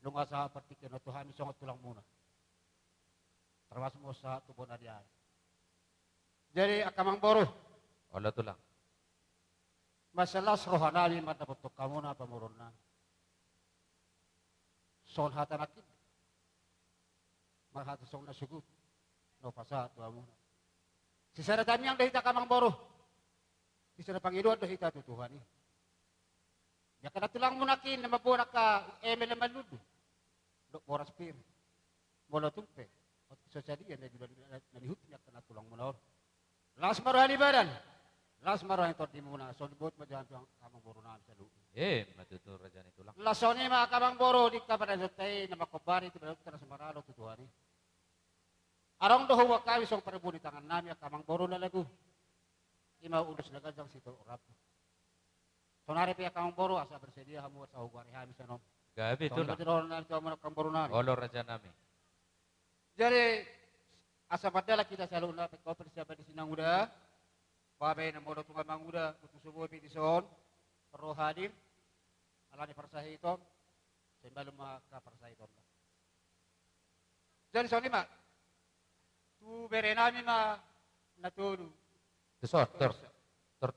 Lunga sa partikin na tuhami songot tulang muna. Termasuk mo sa tubo na diyan. Jadi akamang boro, Olo tulang. masalah rohanami mataputok kamu na pamurun na. Son hatanakin. Mahatasong na sugut. No pasa tuwa muna. Sisara dami ang dahita kamang boro. Sisara Panginoon dahita tutuhan ni. Ya kana tulang mo nakin na mabura ka eme na maludo. Dok oras pir. Molo tumpe. At sa sadiyan na juga nalihut niya kana tulang mo na. Las marani badan. Las marani to di muna. So dibot mo diyan ang kamang boro na sa loob. Matutu raja ni tulang. Lasoni mga kamang boro di ka pada tay na makobari ti balot sa maralo tutuhan ni. Arong dohuwa kami song parabuni tangan namin kamang boro na lagu. Ima udos na gadang sito urap. Sonari pa kamang boro asa bersedia hamu sa hugari hami sa nom. Gabi Tolong tulang. betul na ito mo kamang boro na. Olo raja nami. Jadi asa padala kita selalu na peko persiapan di sinang uda. Babe na modo tunga manguda kutu subuh pi di son. Perlu hadir. Alani persahi itu. Sembalum ka persahi itu. Jadi soni mak. Tu bere nami ma natulu. Tusor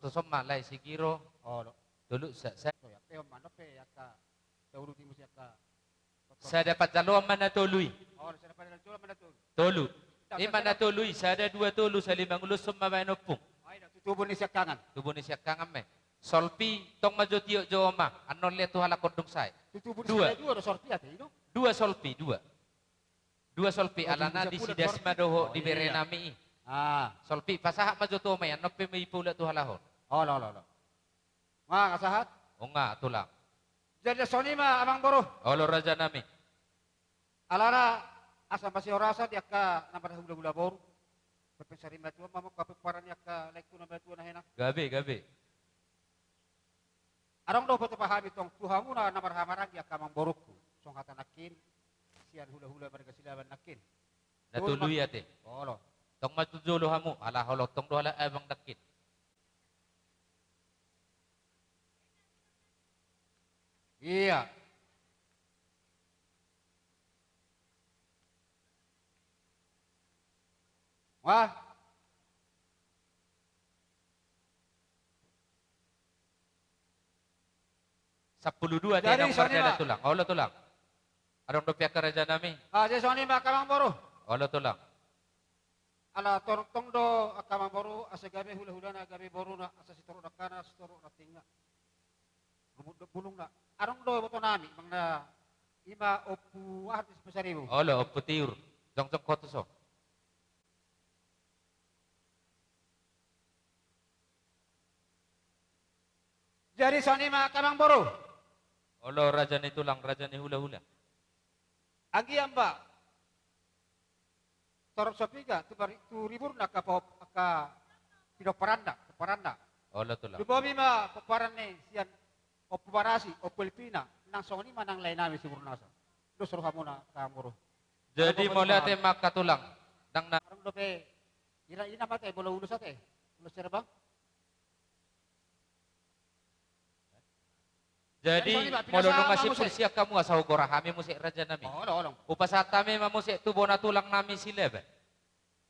tusom malay sigiro. Oh, Dulu sa ya peo manope yaka. Tauru timus yaka. sa dapat dalawa manatuluy. Oh, sa pada jula manatulu. Tolu. Manatuluy sa ada 2 tolu sa 5 lusum mabanopong. Ay, tutubon ni siya kangan. Tubo ni siya kangame. Solpi tong majotio joma. Anon le tu hala kodong say. Tutubon Dua. siya dua do sorti ate, no? 2 solpi, 2. 2 solpi Oh, alana bisa di pula sidasma solpi. doho Oh, di iya. berenami. Ah, Solpi pasaha majoto may anope may pula tu halahon. oh lo. Mga kasahat. O nga tulang. Jadi soni ma amang boro. Olo raja nami. Alara asa masih orasa dia ka nambar hula-hula boro. Pepesari matua mamok kapeparan ya ka laiku na matua na henak. Gabe. Arong do poto pahami tong tuhamu na nambar hamaran dia ka amang boroku. Song hata nakin. Sian hula-hula mereka silaban nakin. Natuluy ate. Oh lo. Tong matujulo hamu. Ala holo tong dohala abang dakit. Iya. Wah, 12 Jadi, tinang Sony, perdana Mak. tulang. Olo tulang. Adong do pihak kerajaan nami. jadi soni ma kamang boro. Olo tulang. Ala tong do kamang boro asa gabe hula-hula na gabe boro na asa sitoro na kana sitoro na tinga. Rumut do bulung na. Arong do boto nami mangna ima opu ahad spesaribu. Olo putiur. Jong kotoso. Jadi soni ma kamang boro. Olo raja ni tulang, raja ni hula-hula. Agi amba. Torop sopiga tu ribur na ka pop ka paranda. Olo tulang. Dubomi ma paparan ni sian opu barasi opu Filipina nang soni ma nang lain nami siguro nasa. Do suruh kamu na kamuro. Jadi Ano ba mulai ba- ate makatulang. Nang na Arong dope ina mate bola ulus ate. Ulus serba. jadi Sorry, Pak, molo pinasama nung masih mo, Sek. pulsiya kamu asaw gorahami mo si raja nami. Olong. Upasata mi mamusik tubo na tulang nami sila ba?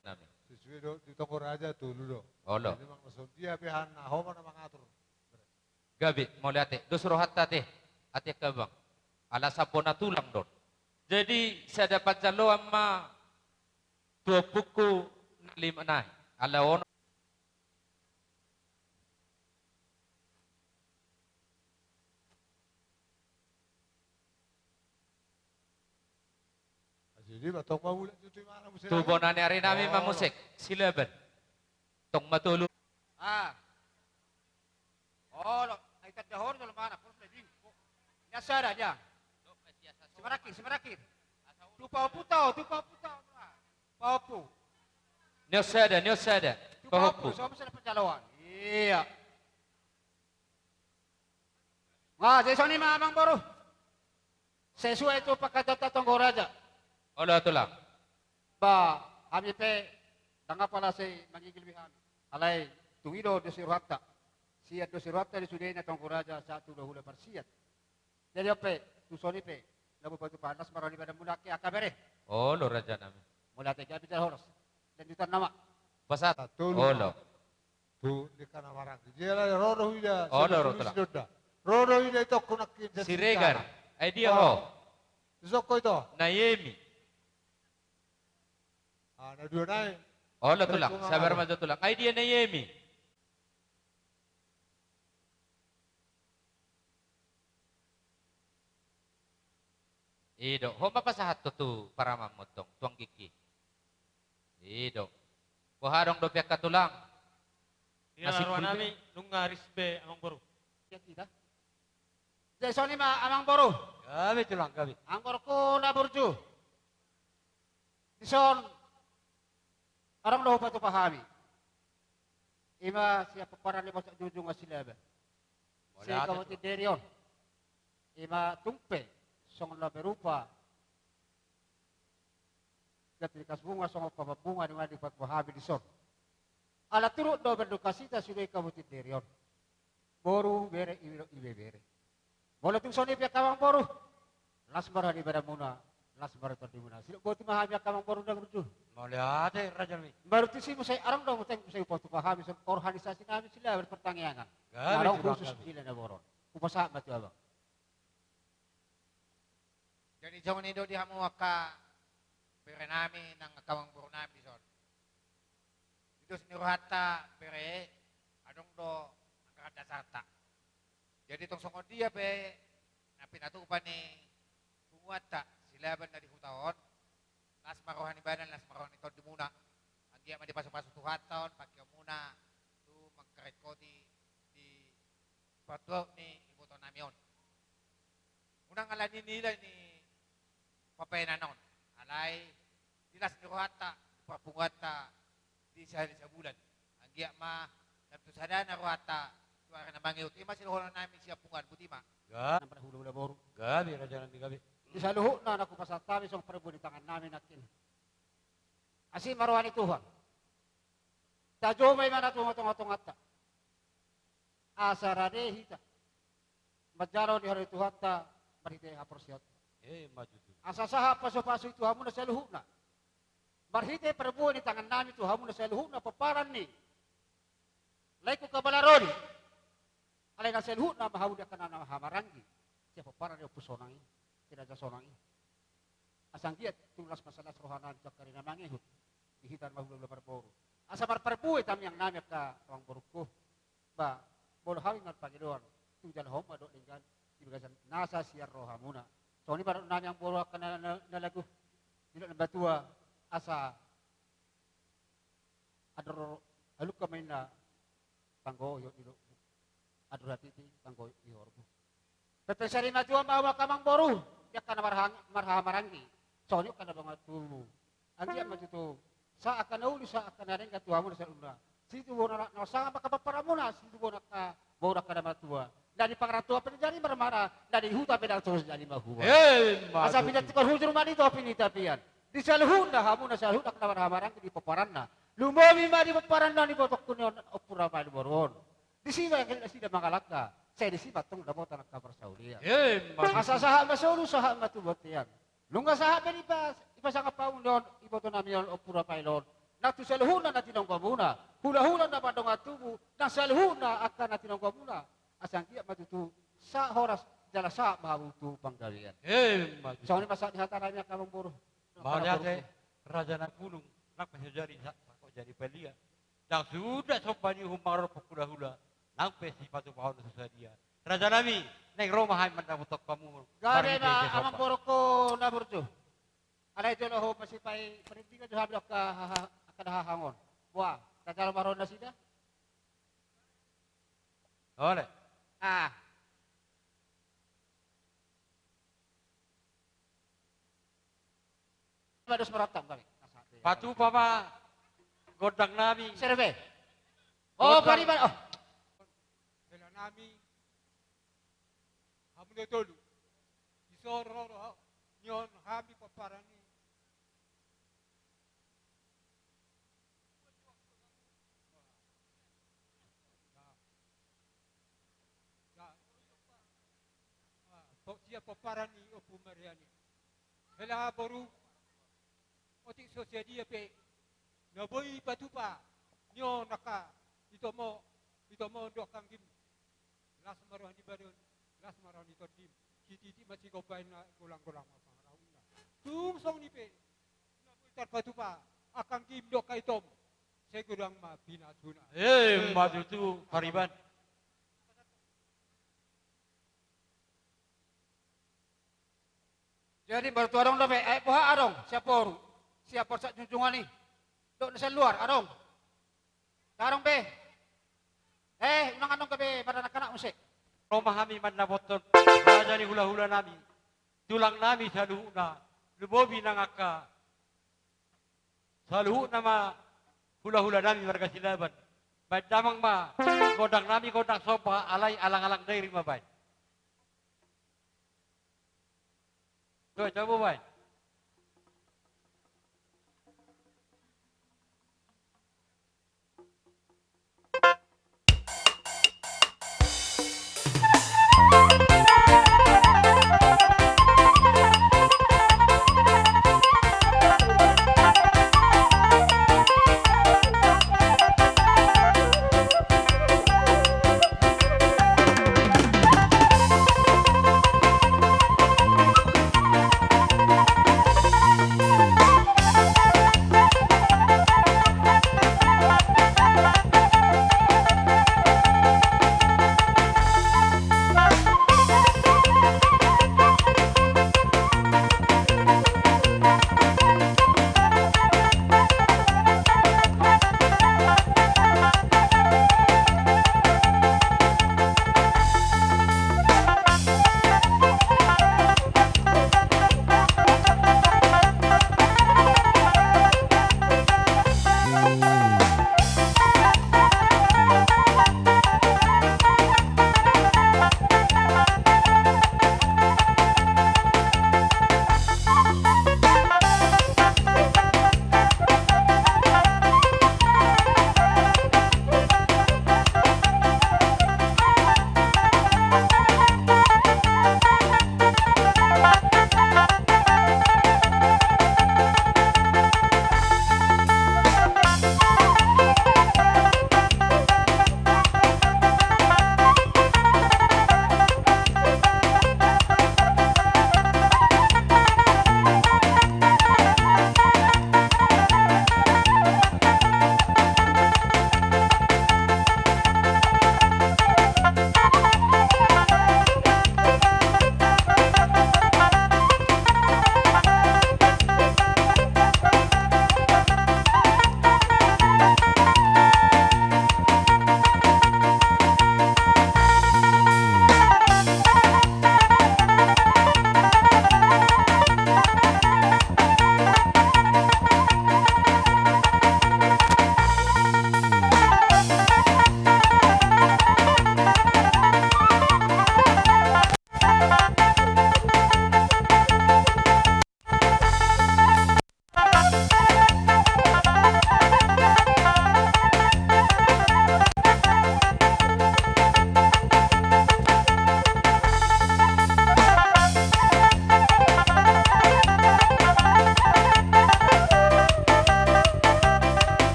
Nami. Sesuai do di toko raja dulu do. Olo. Jadi mang masun dia pihan naho mana mangatur. Gabi, mulai ate. Dusro hatta ate. Ate kabang. Ala sapo na tulang doon. Jadi saya dapat jalo ama 2 buku 5 na. Ala ono. Jadi batong mawulat itu mana musim. Tubonan hari nami mamusik. Silaban. Tong matulog. Ah. Oh, lo, ay tadahon sa lamana, puro sa din. Nasara dia. Semarakir. Tupaw putaw. Paupo. Niosada. Paupo, Pahupo. sama sa pagdalawan. Iya. Nga, Jason ni Mamang Boro. Sesuai itu pagkatata Tonggolaja. Olo tulang. Ba, kami pe, tanga pala si magigilbihan. Alay, tungido do si Ruhata. Siya do si Ruhata di suday na Tonggolaja sa hula parsiat. Jadi pe, tusoni pe, labu batu panas maroni pada mulaki akabere. Olo raja nami. Mulaki kapi horos. Dan juta nama. Pasat. Tulu. Olo. Tu di kana marang. Jela rodo hida. Oh, rodo lah. Rodo hida itu kunakin. Siregar. Ay dia ho. Zoko itu. Nayemi. Ah, na dua naik. Olo tulang. Sabar majo tulang. Ay dia Nayemi. Ido, ho mapasahat to tu para mamotong tuang gigi. Ido. Kuharong do piak katulang. Tinalaruan namin nung risbe amang boro. Ya kita. Jason ni Amang Boro. Kami tulang kami. Angkor ko na burju. Dison, orang dah patut pahami. Ima siapa para ni pasal jujung asilaba. Saya kamu tiderion. Ima tumpe, song la berupa. Ketika bunga song bunga di mana dipat pahami dison. Ala turut do berdukasita sudah kamu tiderion. Boru bere ibe bere. Bola tung soni pia kawang boru. Las marah di pada muna. Las marah di muna. Siluk boti mahami kawang boru dah berju. Melihat raja mi. Baru tu sih saya arang dong teng saya foto pahami organisasi kami sila berpertanggungan. Kami Marang tulang khusus kami. sila na boron. Upasa mati abang. Jadi jangan itu di hamu waka pere nami nang kawang buru nami son. Itu seniruhata pere adong do angkat dasarta. Jadi tong songo dia pe napi natu upane bunguata silaban dari hutaon las marohani badan las marohani ton di muna anggia ma di pasok-pasok tuhaton pakai muna tu mangkaret ko di patwa ni ibuto namion. Unang alani nila ni papena non alay dilas ni rohata papungata di sehari sebulan anggia ma sabtu sadana rohata tuara na mangiut ima sinuhon namin siya pungan butima Kami. Nampak hulu-hulu boru. Kami raja mi kami. Di saluhuk na aku pasal kami song perbu di tangan namin natin. Asin marwani Tuhan. Tajo may mana tungo-tungo ata. Asarade hita. Majaro di hari Tuhan ta marite haprosiat. Maju tu. Asasaha paso-paso itu hamu na saluhuk na. Marhite perbu di tangan namin tu hamu na saluhuk na paparan ni. Laiku kabalaroni. Alay na saluhuk na mahawud ka na hamarangi. Siya paparan yung pusonangi. Tidak ada sonang ini. Asang dia tulas masalah rohanan cakari namanya ihut. Dihitan mahulu lebar boru. Asa perpui tam yang namanya ka orang boruku. Ba bol hawin ngat pagidoan. Tu jalan homa dok dengan ibagasan nasa siar rohamuna. So ni baru namanya boru akan nalagu. Tidak batua asa adro haluk kamaina tanggo yo dilo. Adro hatiti tanggo ihorbu. Pepesari na tuwa mawa kamang boru. Ya kana marhamarangi. Sonyo kana bangat tu. Anti ama tu. Sa akan uli sa akan ring ka tuwa mo sa una. Situ bona na sa makapapara mo na situ bona ka bora kana matua. Dari pangratua penjari marmara dari huta pedang terus jadi mahuwa. Asa pinat tikor hujur mani to pinita pian. Di salhunda hamu na salhunda kana marhamarangi di paparanna. Lumomi ma di paparanna ni botok kuno opura pa di boron. Di sini yang sida mangalaka. Saya disipat tong damo tanak kabar saulia. Asa saha masulu saha matubotian. Lunga saha ben ipasang paun don iboto namion opura pailon. Natu saluhuna na tinong komuna. Hula-hula na padong atubu. Na saluhuna akan na tinong komuna. Asang dia matutu sa horas jala sa mabutu panggawian. Maju. So ni masa di hataranya kamang buru. Melihat raja nak gunung nak menjadi kok jadi pelia. Yang sudah sopani humar pukula-hula. Nampai si patu pohon sesadia. Raja Nami, naik rumah hai mendapat kamu. Gare na amang boroko na burjo. Alay ito ho masipay panitingan sa habi ka kadahangon. Buah, tatalo maron na sida? Oleh. Ah. Mados meratam kami. Patu pama godang nami. Serve. Oh, pari ba? Oh. Dala nami hamno dolu. Isoro nyon hami paparani. Siya paparani o pumariani. Hela baru otik sosiadia pe naboy patupa nyo naka ito mo do kanggim las maruhan di badon las maruhan di tordim kititi masih kau pain na gulang-gulang apa rauna tung song ni pe naboy tar patupa akang kim do kaitom segudang ma pinatuna Maju tu Fariban. Jadi baru tu arong dah be, poha arong, siapa sak junjungan ni, dok nasa luar arong, arong be, unang anong kabe pada nak musik. Romahami man naboton raja ni hula-hula nami. Tulang nami saluhuna. Lubobi nangaka. Saluh nama hula-hula nami warga Silaban. Baik damang ma godang nami godang sopa alai alang-alang dari mabai. Tuh coba baik.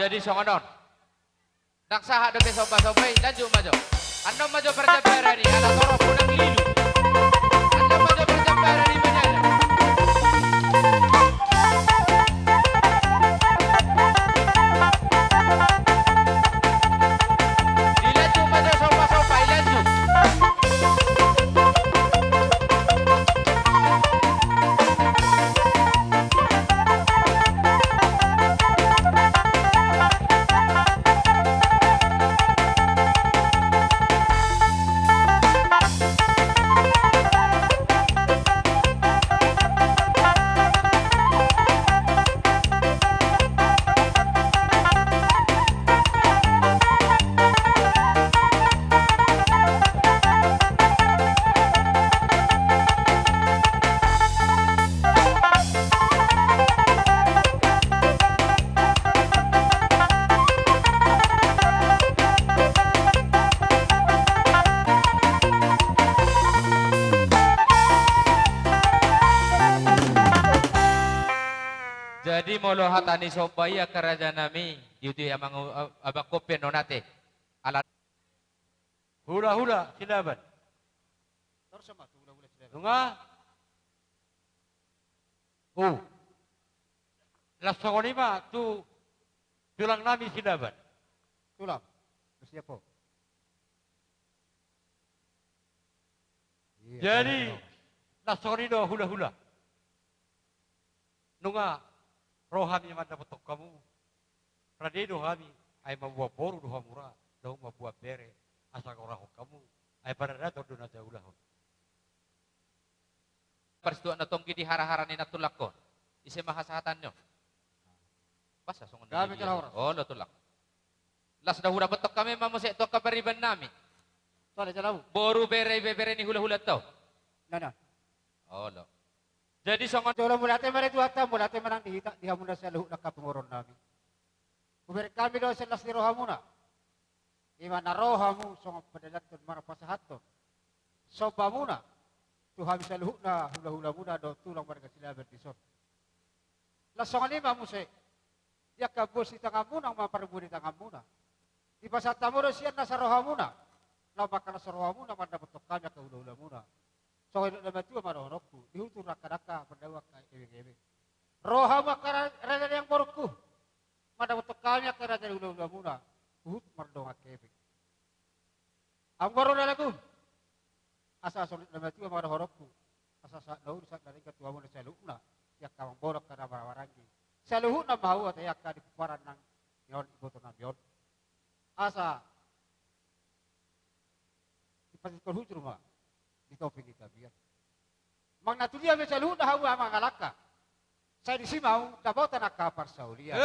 jadi songonon. Nak saha doke sopa-sopai, lanjut maju. Anda maju perjabara ni, ada torok kunang lilu. Anda maju perjabara ni menyala. Dilanjut maju sopa-sopai, lanjut. Jadi molo hatani sobaya kerajaan nami diuti amang abang kopen nonate alat Hula-hula silaban. Terus sama tuh ulah sudah. Lunga. Oh. Lasongon lima tu tulang nami silaban. Tulang. Terus siapa? Jadi lasongon itu hula-hula. Nunga rohami mata potok kamu. Pradedo hami ay mabuah boru doha murah, doha mabuah bere, asal orang kamu ay pada dato do na jaulah. persetuan na tongki di hara-harani na tulak ko. Isi mahasahatan nyo. Basta songon Kami dia. kalahura. Oh, lo tulak. Las dahura betok kami mamusik to kapariban nami. Tuan aja lau. Boru bere ni hula-hula tau. Nana. Oh, lo. Jadi songon Jola mulate mare tuata mulate menang di hamuna sa luhuk nak pengoron nami. Kuberi kami do sa las ni rohamuna. Ima na rohamu songo padalat tun mara pasahaton. Sopa muna. Tuhan sa luhuk na hula-hula muna do tulang marga sila bertison. Lasongan lima muse. Ya kabus di tangah muna ang maparbu di tangah muna. Di pasata mo siya na sa rohamuna. Lama ka na sa rohamuna man dapat kami ka hula-hula muna. So ilo naman tiyo marohorokku. Dihutur raka-raka pendawak ka ibig-ibig. Rohama ka rada yang borokku. Madapat kami ka rada hula-hula muna. Uhut mardonga kebik. Ang baro na lagu. Asa sulit naman tiyo marohorokku. Asa sa daun sa dari ketua mo na sa luhuk na. Yak kawang borok ka na marawarangi. Sa luhuk na mahu at yak ka di puparan ng yon iboto na yon. Asa ipatikol hujur ma. Dito kita biar. Mang natulia me sa luhuk na hawa mga alaka. Sa disimaw, dabaw ta nakapar sa ulian.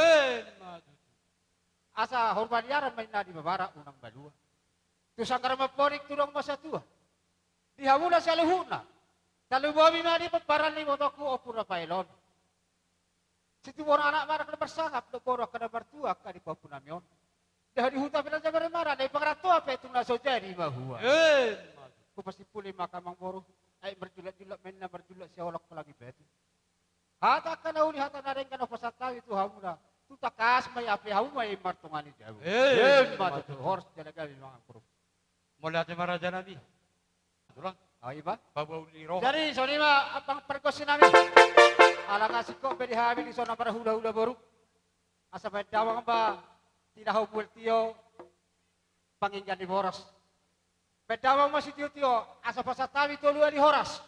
Asa hormaniaran may na di babara unang balua. Tu sangkara maporik tulong masa tua. Di hamuna sa luhuk na. Talubawi na di paparan ni motoku o pura pailon. Situ orang anak marah kena bersangap, do pura kena bertua ka di papunamion. Dah di hutan bila jaga marah, dari pengeratu apa itu naso jadi bahua. Ku pasti pulih makamang boro. Ay berjulat-julat menna berjulat si olok lagi betu. Hata kana uli hata nareng kana pasataw itu hamuna. Tu takas may api hamu may martungani jauh. Matu horse jalaga di mga puro. Mula ti maraja nabi. Tulang. Ay ba? Babaw ni roh. Jadi sonima apang perkosin namin. Alang asik ko pwede habi di sona para hula-hula baru. Asa may dawang ba tinahaw bultiyo panginggan di boros. Pedawang masih tiyo-tiyo asa pasatawi tolua di horas.